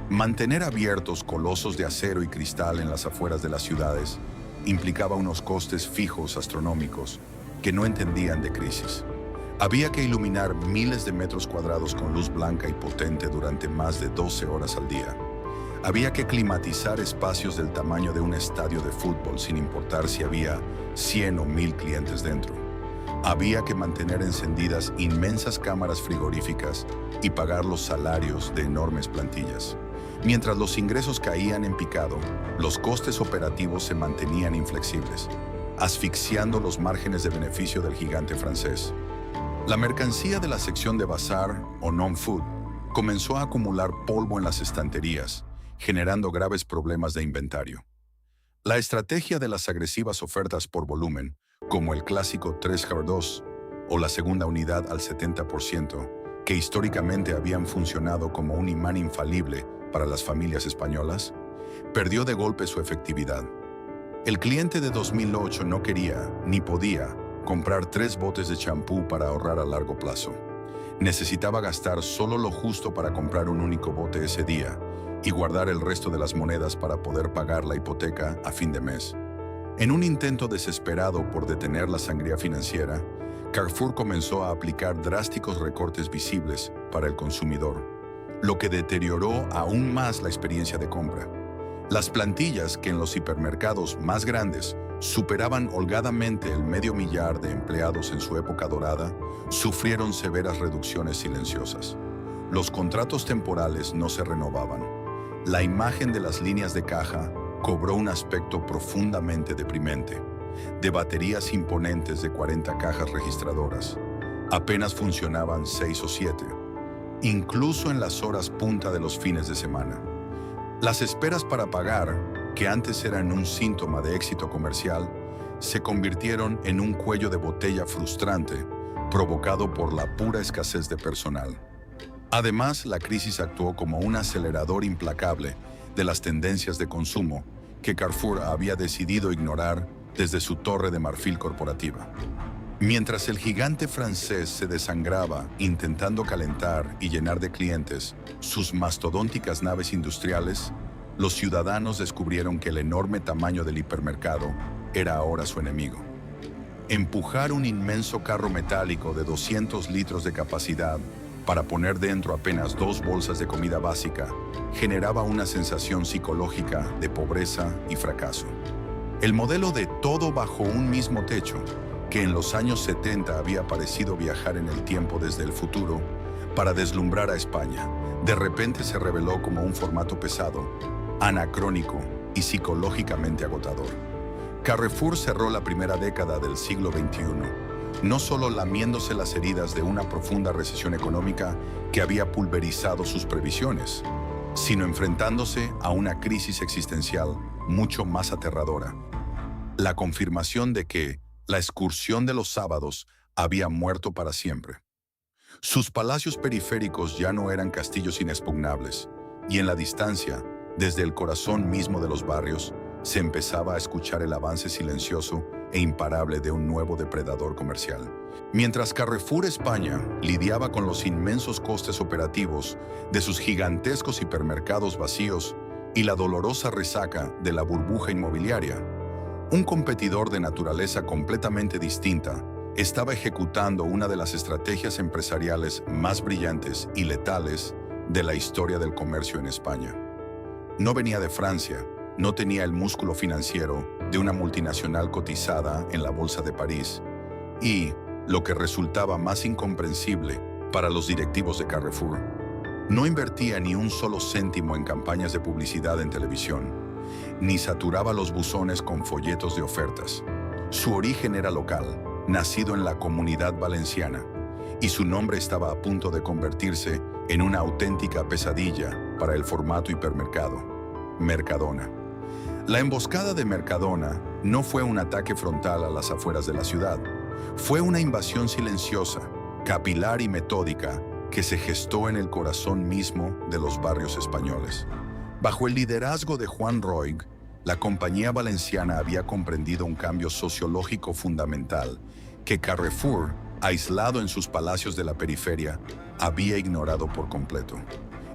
Mantener abiertos colosos de acero y cristal en las afueras de las ciudades implicaba unos costes fijos astronómicos que no entendían de crisis. Había que iluminar miles de metros cuadrados con luz blanca y potente durante más de 12 horas al día. Había que climatizar espacios del tamaño de un estadio de fútbol sin importar si había 100 o 1000 clientes dentro. Había que mantener encendidas inmensas cámaras frigoríficas y pagar los salarios de enormes plantillas. Mientras los ingresos caían en picado, los costes operativos se mantenían inflexibles, asfixiando los márgenes de beneficio del gigante francés. La mercancía de la sección de bazar o non-food comenzó a acumular polvo en las estanterías, generando graves problemas de inventario. La estrategia de las agresivas ofertas por volumen, como el clásico 3x2 o la segunda unidad al 70%, que históricamente habían funcionado como un imán infalible para las familias españolas, perdió de golpe su efectividad. El cliente de 2008 no quería, ni podía, comprar 3 botes de champú para ahorrar a largo plazo. Necesitaba gastar solo lo justo para comprar un único bote ese día y guardar el resto de las monedas para poder pagar la hipoteca a fin de mes. En un intento desesperado por detener la sangría financiera, Carrefour comenzó a aplicar drásticos recortes visibles para el consumidor, lo que deterioró aún más la experiencia de compra. Las plantillas, que en los hipermercados más grandes superaban holgadamente el 500.000 de empleados en su época dorada, sufrieron severas reducciones silenciosas. Los contratos temporales no se renovaban. La imagen de las líneas de caja cobró un aspecto profundamente deprimente, de baterías imponentes de 40 cajas registradoras. Apenas funcionaban 6 o 7, incluso en las horas punta de los fines de semana. Las esperas para pagar, que antes eran un síntoma de éxito comercial, se convirtieron en un cuello de botella frustrante provocado por la pura escasez de personal. Además, la crisis actuó como un acelerador implacable de las tendencias de consumo que Carrefour había decidido ignorar desde su torre de marfil corporativa. Mientras el gigante francés se desangraba intentando calentar y llenar de clientes sus mastodónticas naves industriales, los ciudadanos descubrieron que el enorme tamaño del hipermercado era ahora su enemigo. Empujar un inmenso carro metálico de 200 litros de capacidad para poner dentro apenas 2 bolsas de comida básica generaba una sensación psicológica de pobreza y fracaso. El modelo de todo bajo un mismo techo, que en los años 70 había parecido viajar en el tiempo desde el futuro para deslumbrar a España, de repente se reveló como un formato pesado, anacrónico y psicológicamente agotador. Carrefour cerró la primera década del siglo XXI, no solo lamiéndose las heridas de una profunda recesión económica que había pulverizado sus previsiones, sino enfrentándose a una crisis existencial mucho más aterradora. La confirmación de que la excursión de los sábados había muerto para siempre. Sus palacios periféricos ya no eran castillos inexpugnables, y en la distancia, desde el corazón mismo de los barrios, se empezaba a escuchar el avance silencioso e imparable de un nuevo depredador comercial. Mientras Carrefour España lidiaba con los inmensos costes operativos de sus gigantescos hipermercados vacíos y la dolorosa resaca de la burbuja inmobiliaria, un competidor de naturaleza completamente distinta estaba ejecutando una de las estrategias empresariales más brillantes y letales de la historia del comercio en España. No venía de Francia, no tenía el músculo financiero de una multinacional cotizada en la Bolsa de París y, lo que resultaba más incomprensible para los directivos de Carrefour, no invertía ni un solo céntimo en campañas de publicidad en televisión, ni saturaba los buzones con folletos de ofertas. Su origen era local, nacido en la Comunidad Valenciana, y su nombre estaba a punto de convertirse en una auténtica pesadilla para el formato hipermercado: Mercadona. La emboscada de Mercadona no fue un ataque frontal a las afueras de la ciudad. Fue una invasión silenciosa, capilar y metódica que se gestó en el corazón mismo de los barrios españoles. Bajo el liderazgo de Juan Roig, la compañía valenciana había comprendido un cambio sociológico fundamental que Carrefour, aislado en sus palacios de la periferia, había ignorado por completo.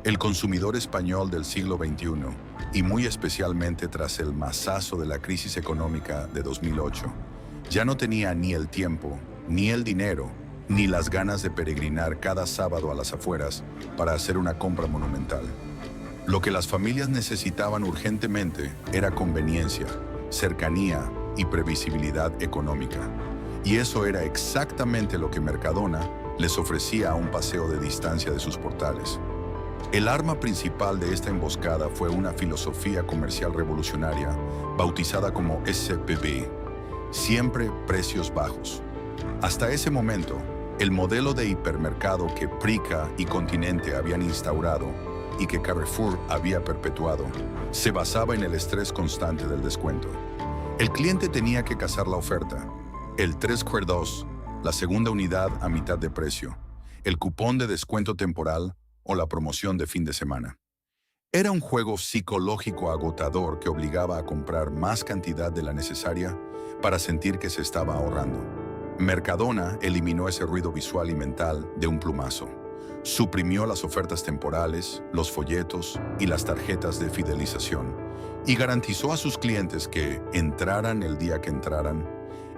El consumidor español del siglo XXI, y muy especialmente tras el mazazo de la crisis económica de 2008, ya no tenía ni el tiempo, ni el dinero, ni las ganas de peregrinar cada sábado a las afueras para hacer una compra monumental. Lo que las familias necesitaban urgentemente era conveniencia, cercanía y previsibilidad económica. Y eso era exactamente lo que Mercadona les ofrecía a un paseo de distancia de sus portales. El arma principal de esta emboscada fue una filosofía comercial revolucionaria bautizada como SPB, siempre precios bajos. Hasta ese momento, el modelo de hipermercado que Prica y Continente habían instaurado y que Carrefour había perpetuado, se basaba en el estrés constante del descuento. El cliente tenía que cazar la oferta, el 3x2, la segunda unidad a mitad de precio, el cupón de descuento temporal o la promoción de fin de semana. Era un juego psicológico agotador que obligaba a comprar más cantidad de la necesaria para sentir que se estaba ahorrando. Mercadona eliminó ese ruido visual y mental de un plumazo. Suprimió las ofertas temporales, los folletos y las tarjetas de fidelización y garantizó a sus clientes que, entraran el día que entraran,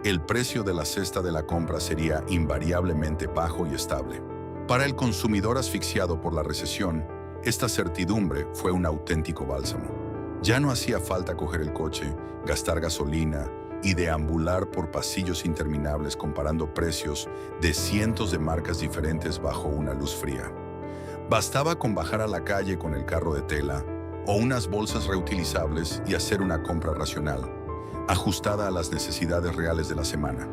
el precio de la cesta de la compra sería invariablemente bajo y estable. Para el consumidor asfixiado por la recesión, esta certidumbre fue un auténtico bálsamo. Ya no hacía falta coger el coche, gastar gasolina y deambular por pasillos interminables comparando precios de cientos de marcas diferentes bajo una luz fría. Bastaba con bajar a la calle con el carro de tela o unas bolsas reutilizables y hacer una compra racional, ajustada a las necesidades reales de la semana.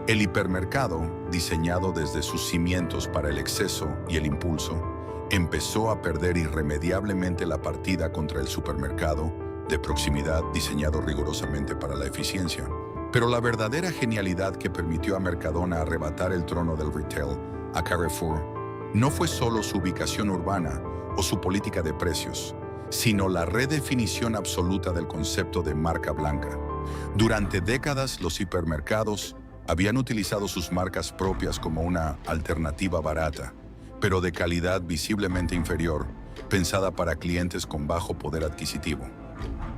El hipermercado, diseñado desde sus cimientos para el exceso y el impulso, empezó a perder irremediablemente la partida contra el supermercado de proximidad diseñado rigurosamente para la eficiencia. Pero la verdadera genialidad que permitió a Mercadona arrebatar el trono del retail a Carrefour no fue solo su ubicación urbana o su política de precios, sino la redefinición absoluta del concepto de marca blanca. Durante décadas, los hipermercados habían utilizado sus marcas propias como una alternativa barata, pero de calidad visiblemente inferior, pensada para clientes con bajo poder adquisitivo.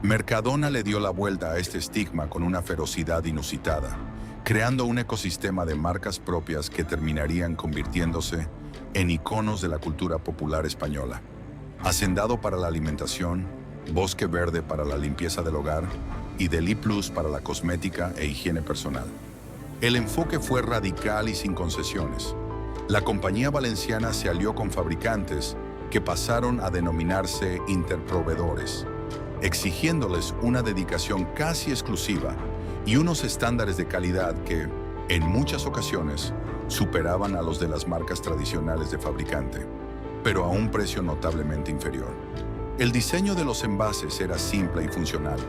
Mercadona le dio la vuelta a este estigma con una ferocidad inusitada, creando un ecosistema de marcas propias que terminarían convirtiéndose en iconos de la cultura popular española. Hacendado para la alimentación, Bosque Verde para la limpieza del hogar y Deli Plus para la cosmética e higiene personal. El enfoque fue radical y sin concesiones. La compañía valenciana se alió con fabricantes que pasaron a denominarse interproveedores, exigiéndoles una dedicación casi exclusiva y unos estándares de calidad que, en muchas ocasiones, superaban a los de las marcas tradicionales de fabricante, pero a un precio notablemente inferior. El diseño de los envases era simple y funcional.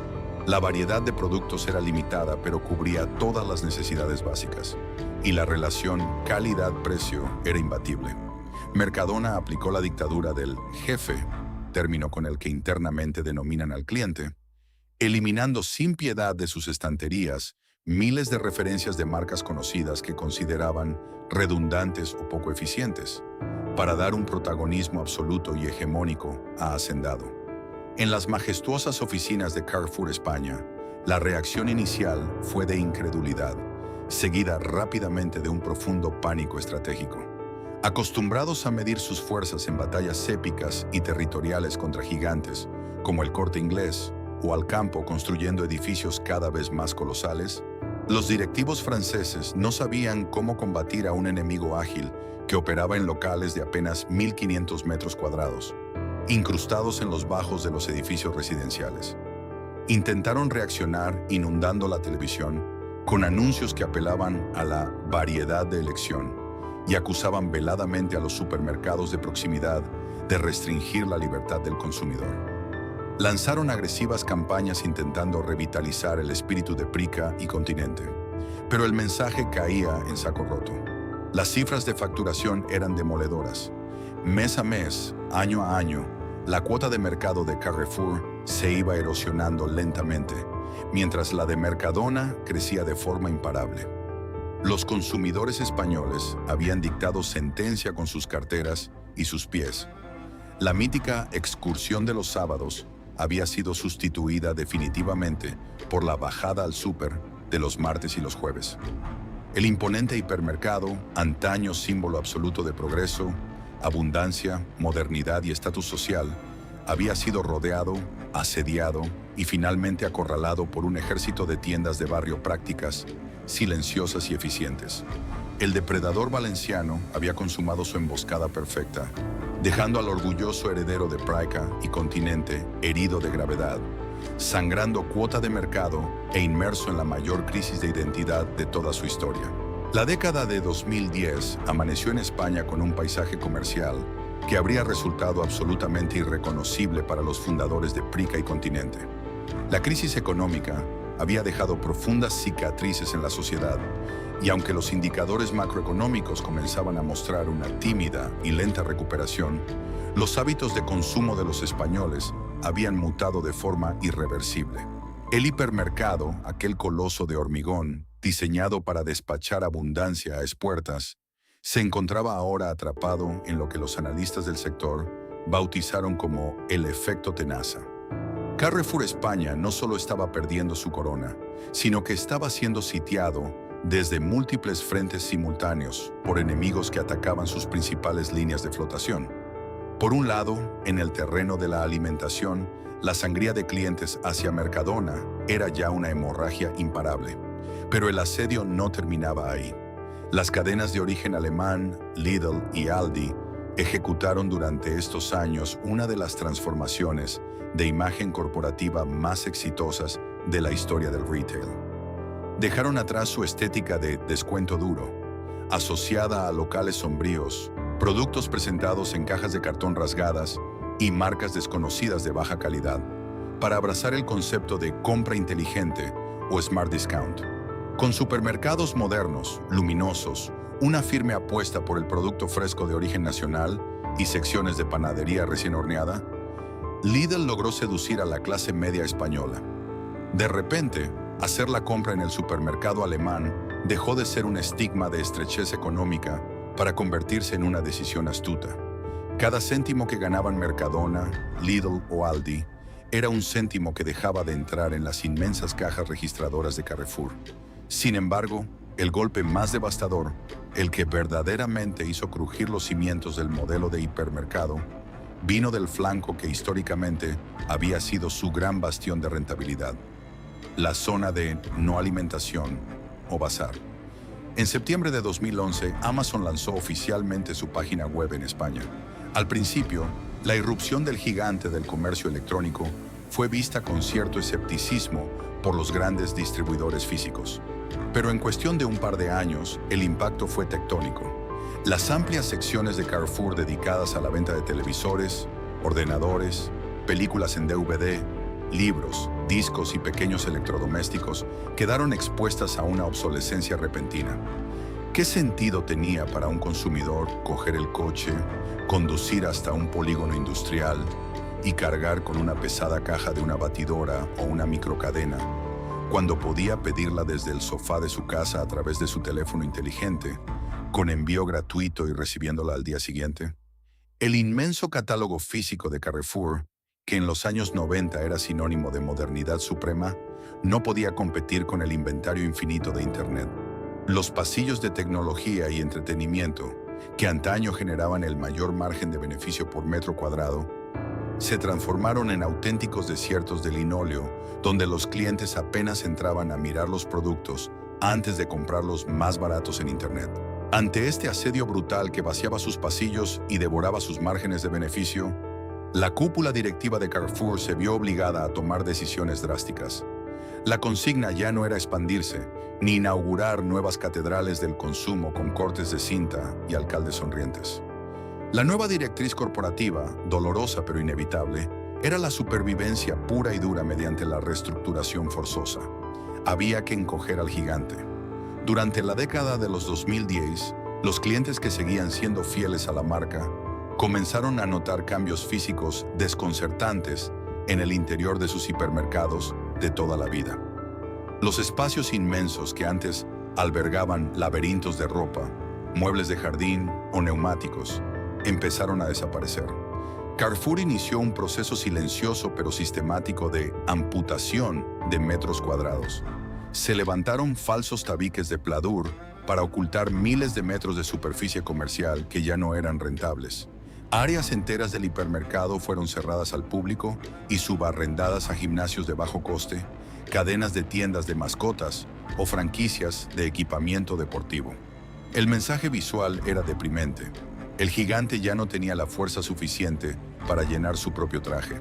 La variedad de productos era limitada, pero cubría todas las necesidades básicas. Y la relación calidad-precio era imbatible. Mercadona aplicó la dictadura del jefe, término con el que internamente denominan al cliente, eliminando sin piedad de sus estanterías miles de referencias de marcas conocidas que consideraban redundantes o poco eficientes, para dar un protagonismo absoluto y hegemónico a Hacendado. En las majestuosas oficinas de Carrefour España, la reacción inicial fue de incredulidad, seguida rápidamente de un profundo pánico estratégico. Acostumbrados a medir sus fuerzas en batallas épicas y territoriales contra gigantes, como el Corte Inglés, o Alcampo construyendo edificios cada vez más colosales, los directivos franceses no sabían cómo combatir a un enemigo ágil que operaba en locales de apenas 1.500 metros cuadrados, incrustados en los bajos de los edificios residenciales. Intentaron reaccionar inundando la televisión con anuncios que apelaban a la variedad de elección y acusaban veladamente a los supermercados de proximidad de restringir la libertad del consumidor. Lanzaron agresivas campañas intentando revitalizar el espíritu de Prica y Continente, pero el mensaje caía en saco roto. Las cifras de facturación eran demoledoras. Mes a mes, año a año, la cuota de mercado de Carrefour se iba erosionando lentamente, mientras la de Mercadona crecía de forma imparable. Los consumidores españoles habían dictado sentencia con sus carteras y sus pies. La mítica excursión de los sábados había sido sustituida definitivamente por la bajada al súper de los martes y los jueves. El imponente hipermercado, antaño símbolo absoluto de progreso, abundancia, modernidad y estatus social, había sido rodeado, asediado y finalmente acorralado por un ejército de tiendas de barrio prácticas, silenciosas y eficientes. El depredador valenciano había consumado su emboscada perfecta, dejando al orgulloso heredero de Prica y Continente herido de gravedad, sangrando cuota de mercado e inmerso en la mayor crisis de identidad de toda su historia. La década de 2010 amaneció en España con un paisaje comercial que habría resultado absolutamente irreconocible para los fundadores de Prica y Continente. La crisis económica había dejado profundas cicatrices en la sociedad, y aunque los indicadores macroeconómicos comenzaban a mostrar una tímida y lenta recuperación, los hábitos de consumo de los españoles habían mutado de forma irreversible. El hipermercado, aquel coloso de hormigón, diseñado para despachar abundancia a espuertas, se encontraba ahora atrapado en lo que los analistas del sector bautizaron como el efecto tenaza. Carrefour España no solo estaba perdiendo su corona, sino que estaba siendo sitiado desde múltiples frentes simultáneos por enemigos que atacaban sus principales líneas de flotación. Por un lado, en el terreno de la alimentación, la sangría de clientes hacia Mercadona era ya una hemorragia imparable. Pero el asedio no terminaba ahí. Las cadenas de origen alemán, Lidl y Aldi, ejecutaron durante estos años una de las transformaciones de imagen corporativa más exitosas de la historia del retail. Dejaron atrás su estética de descuento duro, asociada a locales sombríos, productos presentados en cajas de cartón rasgadas y marcas desconocidas de baja calidad, para abrazar el concepto de compra inteligente o smart discount. Con supermercados modernos, luminosos, una firme apuesta por el producto fresco de origen nacional y secciones de panadería recién horneada, Lidl logró seducir a la clase media española. De repente, hacer la compra en el supermercado alemán dejó de ser un estigma de estrechez económica para convertirse en una decisión astuta. Cada céntimo que ganaban Mercadona, Lidl o Aldi era un céntimo que dejaba de entrar en las inmensas cajas registradoras de Carrefour. Sin embargo, el golpe más devastador, el que verdaderamente hizo crujir los cimientos del modelo de hipermercado, vino del flanco que históricamente había sido su gran bastión de rentabilidad, la zona de no alimentación o bazar. En septiembre de 2011, Amazon lanzó oficialmente su página web en España. Al principio, la irrupción del gigante del comercio electrónico fue vista con cierto escepticismo por los grandes distribuidores físicos. Pero en cuestión de un par de años, el impacto fue tectónico. Las amplias secciones de Carrefour dedicadas a la venta de televisores, ordenadores, películas en DVD, libros, discos y pequeños electrodomésticos quedaron expuestas a una obsolescencia repentina. ¿Qué sentido tenía para un consumidor coger el coche, conducir hasta un polígono industrial y cargar con una pesada caja de una batidora o una microcadena, cuando podía pedirla desde el sofá de su casa a través de su teléfono inteligente, con envío gratuito y recibiéndola al día siguiente? El inmenso catálogo físico de Carrefour, que en los años 90 era sinónimo de modernidad suprema, no podía competir con el inventario infinito de Internet. Los pasillos de tecnología y entretenimiento, que antaño generaban el mayor margen de beneficio por metro cuadrado, se transformaron en auténticos desiertos de linóleo, donde los clientes apenas entraban a mirar los productos antes de comprarlos más baratos en Internet. Ante este asedio brutal que vaciaba sus pasillos y devoraba sus márgenes de beneficio, la cúpula directiva de Carrefour se vio obligada a tomar decisiones drásticas. La consigna ya no era expandirse, ni inaugurar nuevas catedrales del consumo con cortes de cinta y alcaldes sonrientes. La nueva directriz corporativa, dolorosa pero inevitable, era la supervivencia pura y dura mediante la reestructuración forzosa. Había que encoger al gigante. Durante la década de los 2010, los clientes que seguían siendo fieles a la marca comenzaron a notar cambios físicos desconcertantes en el interior de sus hipermercados de toda la vida. Los espacios inmensos que antes albergaban laberintos de ropa, muebles de jardín o neumáticos empezaron a desaparecer. Carrefour inició un proceso silencioso pero sistemático de amputación de metros cuadrados. Se levantaron falsos tabiques de pladur para ocultar miles de metros de superficie comercial que ya no eran rentables. Áreas enteras del hipermercado fueron cerradas al público y subarrendadas a gimnasios de bajo coste, cadenas de tiendas de mascotas o franquicias de equipamiento deportivo. El mensaje visual era deprimente. El gigante ya no tenía la fuerza suficiente para llenar su propio traje.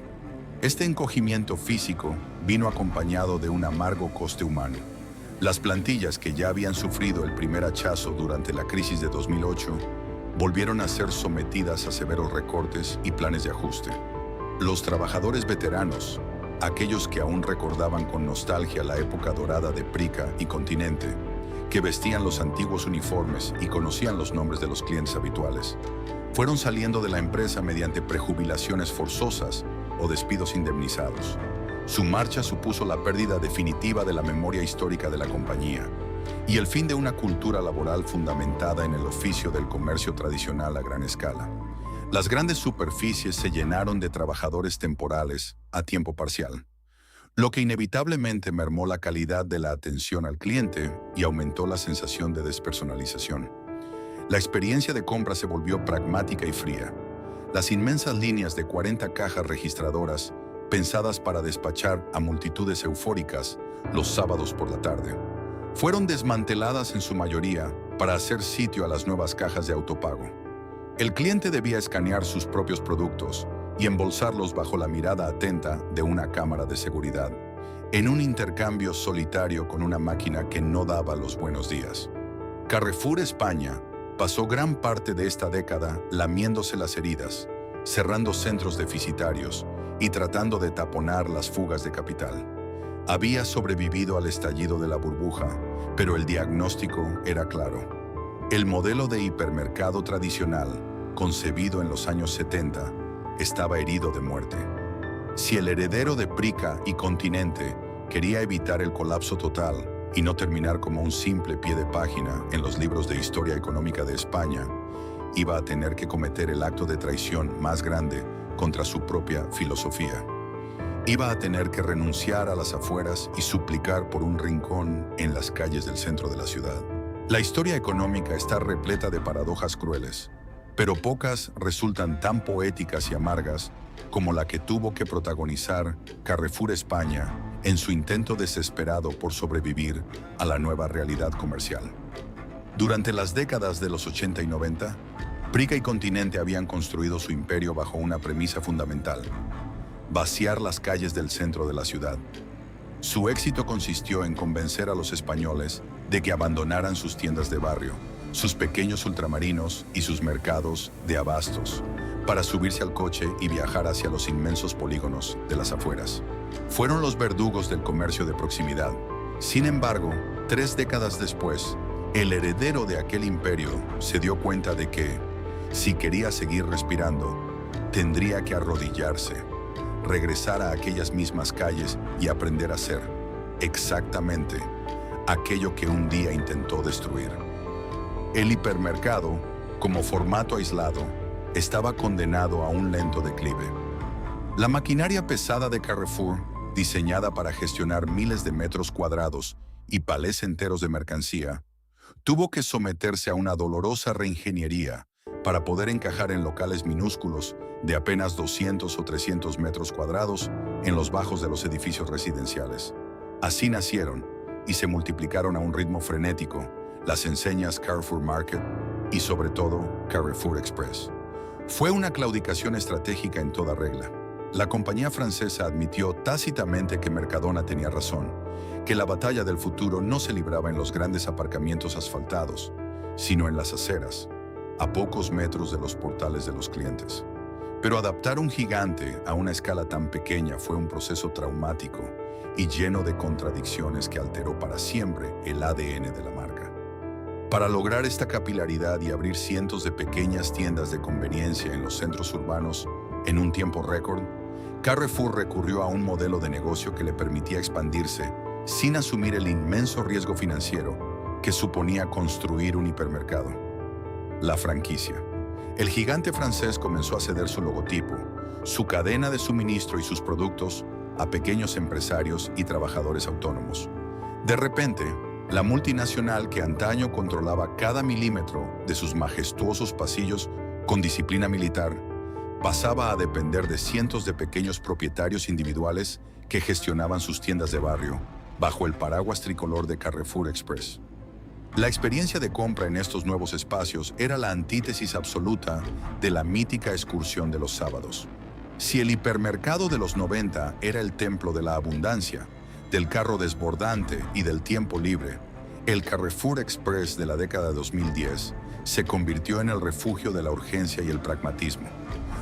Este encogimiento físico vino acompañado de un amargo coste humano. Las plantillas que ya habían sufrido el primer hachazo durante la crisis de 2008 volvieron a ser sometidas a severos recortes y planes de ajuste. Los trabajadores veteranos, aquellos que aún recordaban con nostalgia la época dorada de Prica y Continente, que vestían los antiguos uniformes y conocían los nombres de los clientes habituales, fueron saliendo de la empresa mediante prejubilaciones forzosas o despidos indemnizados. Su marcha supuso la pérdida definitiva de la memoria histórica de la compañía y el fin de una cultura laboral fundamentada en el oficio del comercio tradicional a gran escala. Las grandes superficies se llenaron de trabajadores temporales a tiempo parcial, lo que inevitablemente mermó la calidad de la atención al cliente y aumentó la sensación de despersonalización. La experiencia de compra se volvió pragmática y fría. Las inmensas líneas de 40 cajas registradoras, pensadas para despachar a multitudes eufóricas los sábados por la tarde, fueron desmanteladas en su mayoría para hacer sitio a las nuevas cajas de autopago. El cliente debía escanear sus propios productos y embolsarlos bajo la mirada atenta de una cámara de seguridad, en un intercambio solitario con una máquina que no daba los buenos días. Carrefour España pasó gran parte de esta década lamiéndose las heridas, cerrando centros deficitarios y tratando de taponar las fugas de capital. Había sobrevivido al estallido de la burbuja, pero el diagnóstico era claro. El modelo de hipermercado tradicional, concebido en los años 70, estaba herido de muerte. Si el heredero de Prica y Continente quería evitar el colapso total y no terminar como un simple pie de página en los libros de historia económica de España, iba a tener que cometer el acto de traición más grande contra su propia filosofía. Iba a tener que renunciar a las afueras y suplicar por un rincón en las calles del centro de la ciudad. La historia económica está repleta de paradojas crueles, pero pocas resultan tan poéticas y amargas como la que tuvo que protagonizar Carrefour España en su intento desesperado por sobrevivir a la nueva realidad comercial. Durante las décadas de los 80 y 90, Prica y Continente habían construido su imperio bajo una premisa fundamental: vaciar las calles del centro de la ciudad. Su éxito consistió en convencer a los españoles de que abandonaran sus tiendas de barrio, sus pequeños ultramarinos y sus mercados de abastos, para subirse al coche y viajar hacia los inmensos polígonos de las afueras. Fueron los verdugos del comercio de proximidad. Sin embargo, 3 décadas después, el heredero de aquel imperio se dio cuenta de que, si quería seguir respirando, tendría que arrodillarse, regresar a aquellas mismas calles y aprender a hacer exactamente aquello que un día intentó destruir. El hipermercado, como formato aislado, estaba condenado a un lento declive. La maquinaria pesada de Carrefour, diseñada para gestionar miles de metros cuadrados y palés enteros de mercancía, tuvo que someterse a una dolorosa reingeniería para poder encajar en locales minúsculos de apenas 200 o 300 metros cuadrados en los bajos de los edificios residenciales. Así nacieron y se multiplicaron a un ritmo frenético las enseñas Carrefour Market y, sobre todo, Carrefour Express. Fue una claudicación estratégica en toda regla. La compañía francesa admitió tácitamente que Mercadona tenía razón, que la batalla del futuro no se libraba en los grandes aparcamientos asfaltados, sino en las aceras, a pocos metros de los portales de los clientes. Pero adaptar un gigante a una escala tan pequeña fue un proceso traumático y lleno de contradicciones que alteró para siempre el ADN de la marca. Para lograr esta capilaridad y abrir cientos de pequeñas tiendas de conveniencia en los centros urbanos en un tiempo récord, Carrefour recurrió a un modelo de negocio que le permitía expandirse sin asumir el inmenso riesgo financiero que suponía construir un hipermercado: la franquicia. El gigante francés comenzó a ceder su logotipo, su cadena de suministro y sus productos a pequeños empresarios y trabajadores autónomos. De repente, la multinacional que antaño controlaba cada milímetro de sus majestuosos pasillos con disciplina militar, pasaba a depender de cientos de pequeños propietarios individuales que gestionaban sus tiendas de barrio bajo el paraguas tricolor de Carrefour Express. La experiencia de compra en estos nuevos espacios era la antítesis absoluta de la mítica excursión de los sábados. Si el hipermercado de los 90 era el templo de la abundancia, del carro desbordante y del tiempo libre, el Carrefour Express de la década de 2010 se convirtió en el refugio de la urgencia y el pragmatismo.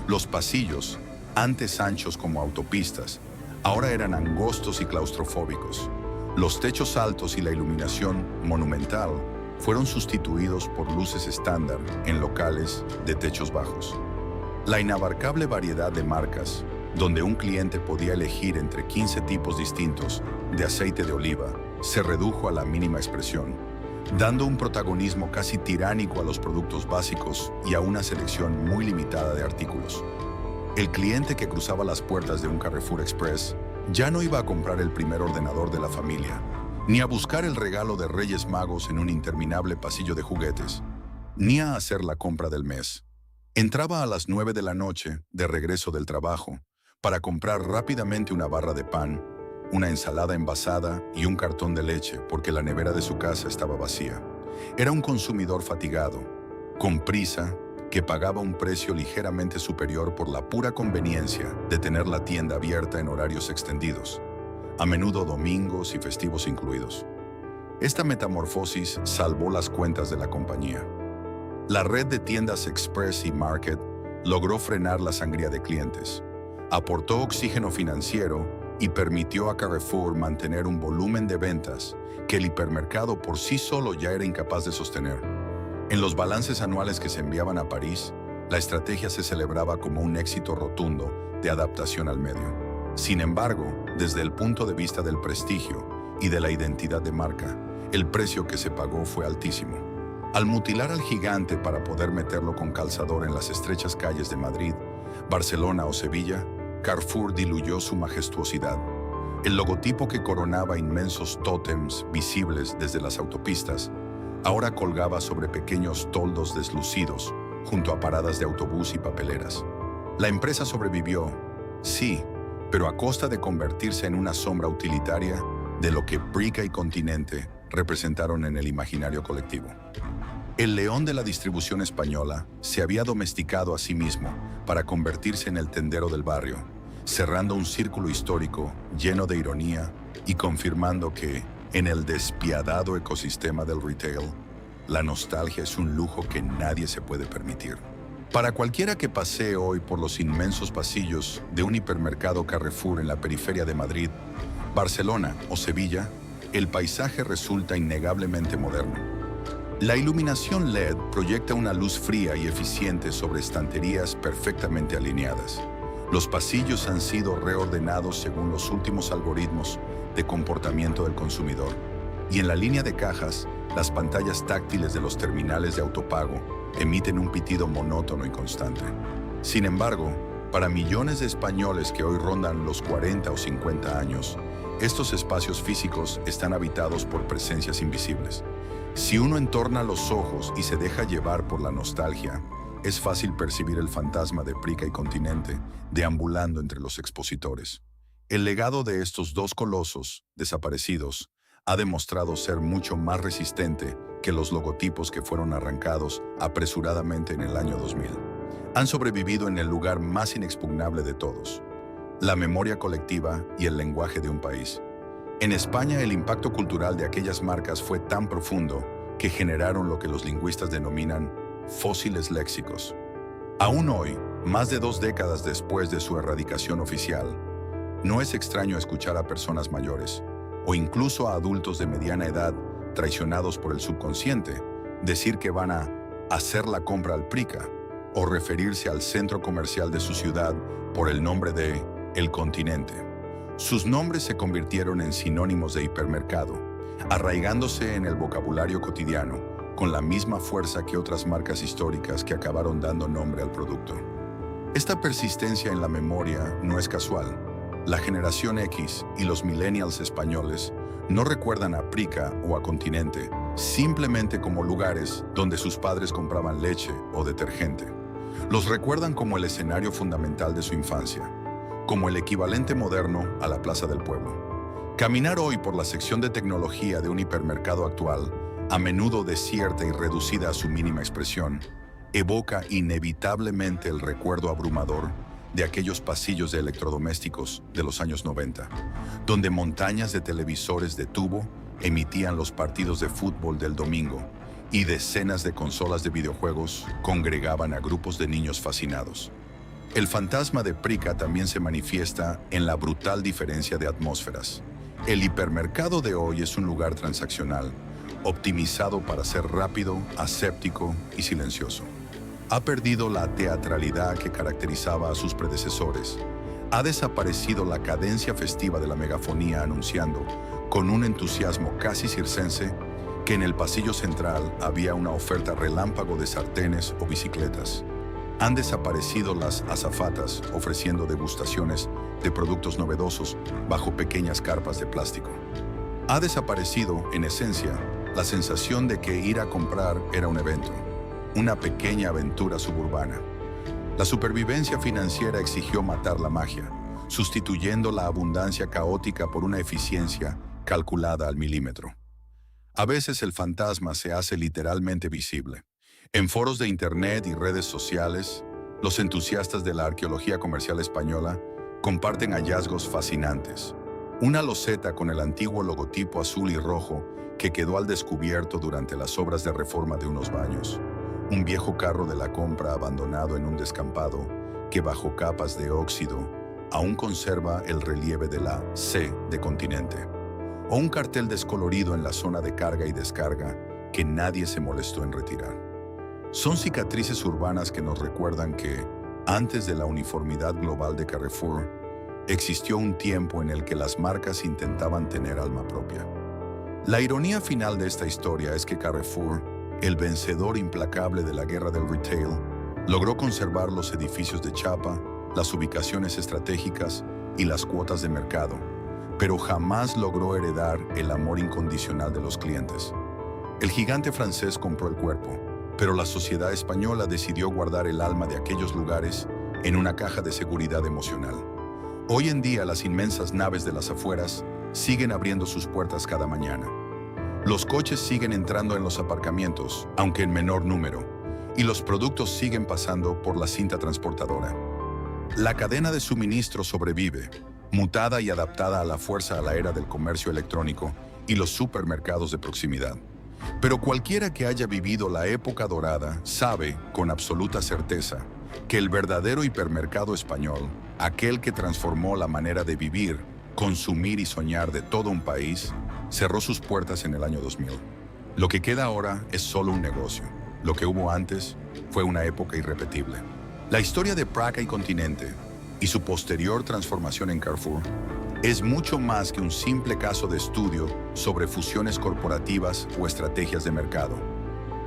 Los pasillos, antes anchos como autopistas, ahora eran angostos y claustrofóbicos. Los techos altos y la iluminación monumental fueron sustituidos por luces estándar en locales de techos bajos. La inabarcable variedad de marcas, donde un cliente podía elegir entre 15 tipos distintos de aceite de oliva, se redujo a la mínima expresión, dando un protagonismo casi tiránico a los productos básicos y a una selección muy limitada de artículos. El cliente que cruzaba las puertas de un Carrefour Express ya no iba a comprar el primer ordenador de la familia, ni a buscar el regalo de Reyes Magos en un interminable pasillo de juguetes, ni a hacer la compra del mes. Entraba a las 9 de la noche, de regreso del trabajo, para comprar rápidamente una barra de pan, una ensalada envasada y un cartón de leche porque la nevera de su casa estaba vacía. Era un consumidor fatigado, con prisa, que pagaba un precio ligeramente superior por la pura conveniencia de tener la tienda abierta en horarios extendidos, a menudo domingos y festivos incluidos. Esta metamorfosis salvó las cuentas de la compañía. La red de tiendas Express y Market logró frenar la sangría de clientes, aportó oxígeno financiero y permitió a Carrefour mantener un volumen de ventas que el hipermercado por sí solo ya era incapaz de sostener. En los balances anuales que se enviaban a París, la estrategia se celebraba como un éxito rotundo de adaptación al medio. Sin embargo, desde el punto de vista del prestigio y de la identidad de marca, el precio que se pagó fue altísimo. Al mutilar al gigante para poder meterlo con calzador en las estrechas calles de Madrid, Barcelona o Sevilla, Carrefour diluyó su majestuosidad. El logotipo que coronaba inmensos tótems visibles desde las autopistas, ahora colgaba sobre pequeños toldos deslucidos junto a paradas de autobús y papeleras. La empresa sobrevivió, sí, pero a costa de convertirse en una sombra utilitaria de lo que Brica y Continente representaron en el imaginario colectivo. El león de la distribución española se había domesticado a sí mismo para convertirse en el tendero del barrio, cerrando un círculo histórico lleno de ironía y confirmando que, en el despiadado ecosistema del retail, la nostalgia es un lujo que nadie se puede permitir. Para cualquiera que pasee hoy por los inmensos pasillos de un hipermercado Carrefour en la periferia de Madrid, Barcelona o Sevilla, el paisaje resulta innegablemente moderno. La iluminación LED proyecta una luz fría y eficiente sobre estanterías perfectamente alineadas. Los pasillos han sido reordenados según los últimos algoritmos de comportamiento del consumidor. Y en la línea de cajas, las pantallas táctiles de los terminales de autopago emiten un pitido monótono y constante. Sin embargo, para millones de españoles que hoy rondan los 40 o 50 años, estos espacios físicos están habitados por presencias invisibles. Si uno entorna los ojos y se deja llevar por la nostalgia, es fácil percibir el fantasma de Brica y Continente deambulando entre los expositores. El legado de estos dos colosos, desaparecidos, ha demostrado ser mucho más resistente que los logotipos que fueron arrancados apresuradamente en el año 2000. Han sobrevivido en el lugar más inexpugnable de todos, la memoria colectiva y el lenguaje de un país. En España, el impacto cultural de aquellas marcas fue tan profundo que generaron lo que los lingüistas denominan fósiles léxicos. Aún hoy, más de 2 décadas después de su erradicación oficial, no es extraño escuchar a personas mayores, o incluso a adultos de mediana edad, traicionados por el subconsciente, decir que van a hacer la compra al Prica, o referirse al centro comercial de su ciudad por el nombre de El Continente. Sus nombres se convirtieron en sinónimos de hipermercado, arraigándose en el vocabulario cotidiano, con la misma fuerza que otras marcas históricas que acabaron dando nombre al producto. Esta persistencia en la memoria no es casual. La generación X y los millennials españoles no recuerdan a Prica o a Continente simplemente como lugares donde sus padres compraban leche o detergente. Los recuerdan como el escenario fundamental de su infancia, como el equivalente moderno a la Plaza del Pueblo. Caminar hoy por la sección de tecnología de un hipermercado actual, a menudo desierta y reducida a su mínima expresión, evoca inevitablemente el recuerdo abrumador de aquellos pasillos de electrodomésticos de los años 90, donde montañas de televisores de tubo emitían los partidos de fútbol del domingo y decenas de consolas de videojuegos congregaban a grupos de niños fascinados. El fantasma de Prica también se manifiesta en la brutal diferencia de atmósferas. El hipermercado de hoy es un lugar transaccional, optimizado para ser rápido, aséptico y silencioso. Ha perdido la teatralidad que caracterizaba a sus predecesores. Ha desaparecido la cadencia festiva de la megafonía anunciando, con un entusiasmo casi circense, que en el pasillo central había una oferta relámpago de sartenes o bicicletas. Han desaparecido las azafatas ofreciendo degustaciones de productos novedosos bajo pequeñas carpas de plástico. Ha desaparecido, en esencia, la sensación de que ir a comprar era un evento, una pequeña aventura suburbana. La supervivencia financiera exigió matar la magia, sustituyendo la abundancia caótica por una eficiencia calculada al milímetro. A veces el fantasma se hace literalmente visible. En foros de internet y redes sociales, los entusiastas de la arqueología comercial española comparten hallazgos fascinantes. Una loseta con el antiguo logotipo azul y rojo que quedó al descubierto durante las obras de reforma de unos baños. Un viejo carro de la compra abandonado en un descampado que bajo capas de óxido aún conserva el relieve de la C de Continente, o un cartel descolorido en la zona de carga y descarga que nadie se molestó en retirar. Son cicatrices urbanas que nos recuerdan que, antes de la uniformidad global de Carrefour, existió un tiempo en el que las marcas intentaban tener alma propia. La ironía final de esta historia es que Carrefour, el vencedor implacable de la guerra del retail, logró conservar los edificios de chapa, las ubicaciones estratégicas y las cuotas de mercado, pero jamás logró heredar el amor incondicional de los clientes. El gigante francés compró el cuerpo, pero la sociedad española decidió guardar el alma de aquellos lugares en una caja de seguridad emocional. Hoy en día las inmensas naves de las afueras siguen abriendo sus puertas cada mañana. Los coches siguen entrando en los aparcamientos, aunque en menor número, y los productos siguen pasando por la cinta transportadora. La cadena de suministro sobrevive, mutada y adaptada a la fuerza a la era del comercio electrónico y los supermercados de proximidad. Pero cualquiera que haya vivido la época dorada sabe, con absoluta certeza, que el verdadero hipermercado español, aquel que transformó la manera de vivir, consumir y soñar de todo un país, cerró sus puertas en el año 2000. Lo que queda ahora es solo un negocio. Lo que hubo antes fue una época irrepetible. La historia de Praca y Continente y su posterior transformación en Carrefour es mucho más que un simple caso de estudio sobre fusiones corporativas o estrategias de mercado.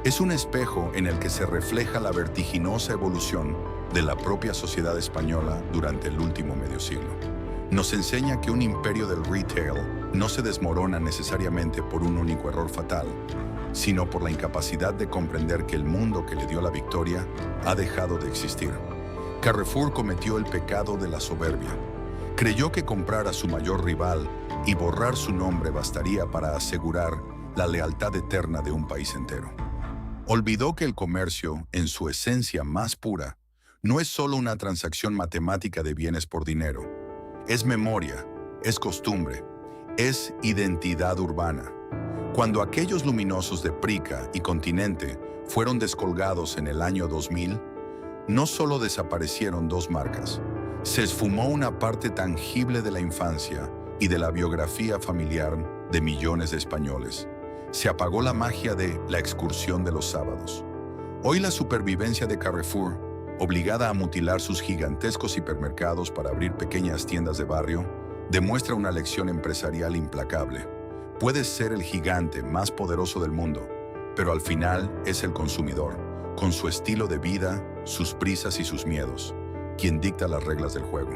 Es un espejo en el que se refleja la vertiginosa evolución de la propia sociedad española durante el último medio siglo. Nos enseña que un imperio del retail no se desmorona necesariamente por un único error fatal, sino por la incapacidad de comprender que el mundo que le dio la victoria ha dejado de existir. Carrefour cometió el pecado de la soberbia. Creyó que comprar a su mayor rival y borrar su nombre bastaría para asegurar la lealtad eterna de un país entero. Olvidó que el comercio, en su esencia más pura, no es solo una transacción matemática de bienes por dinero. Es memoria, es costumbre, es identidad urbana. Cuando aquellos luminosos de Prica y Continente fueron descolgados en el año 2000, no solo desaparecieron dos marcas, se esfumó una parte tangible de la infancia y de la biografía familiar de millones de españoles. Se apagó la magia de la excursión de los sábados. Hoy la supervivencia de Carrefour, obligada a mutilar sus gigantescos hipermercados para abrir pequeñas tiendas de barrio, demuestra una lección empresarial implacable. Puedes ser el gigante más poderoso del mundo, pero al final es el consumidor, con su estilo de vida, sus prisas y sus miedos, quien dicta las reglas del juego.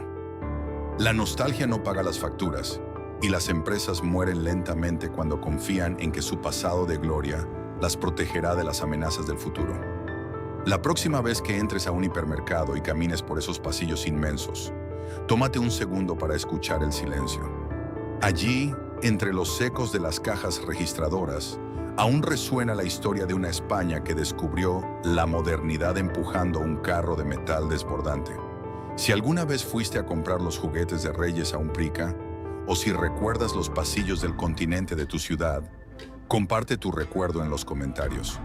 La nostalgia no paga las facturas, y las empresas mueren lentamente cuando confían en que su pasado de gloria las protegerá de las amenazas del futuro. La próxima vez que entres a un hipermercado y camines por esos pasillos inmensos, tómate un segundo para escuchar el silencio. Allí, entre los ecos de las cajas registradoras, aún resuena la historia de una España que descubrió la modernidad empujando un carro de metal desbordante. Si alguna vez fuiste a comprar los juguetes de Reyes a un Prica, o si recuerdas los pasillos del Continente de tu ciudad, comparte tu recuerdo en los comentarios.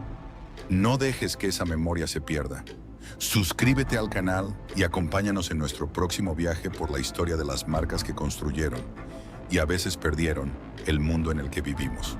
No dejes que esa memoria se pierda. Suscríbete al canal y acompáñanos en nuestro próximo viaje por la historia de las marcas que construyeron y a veces perdieron el mundo en el que vivimos.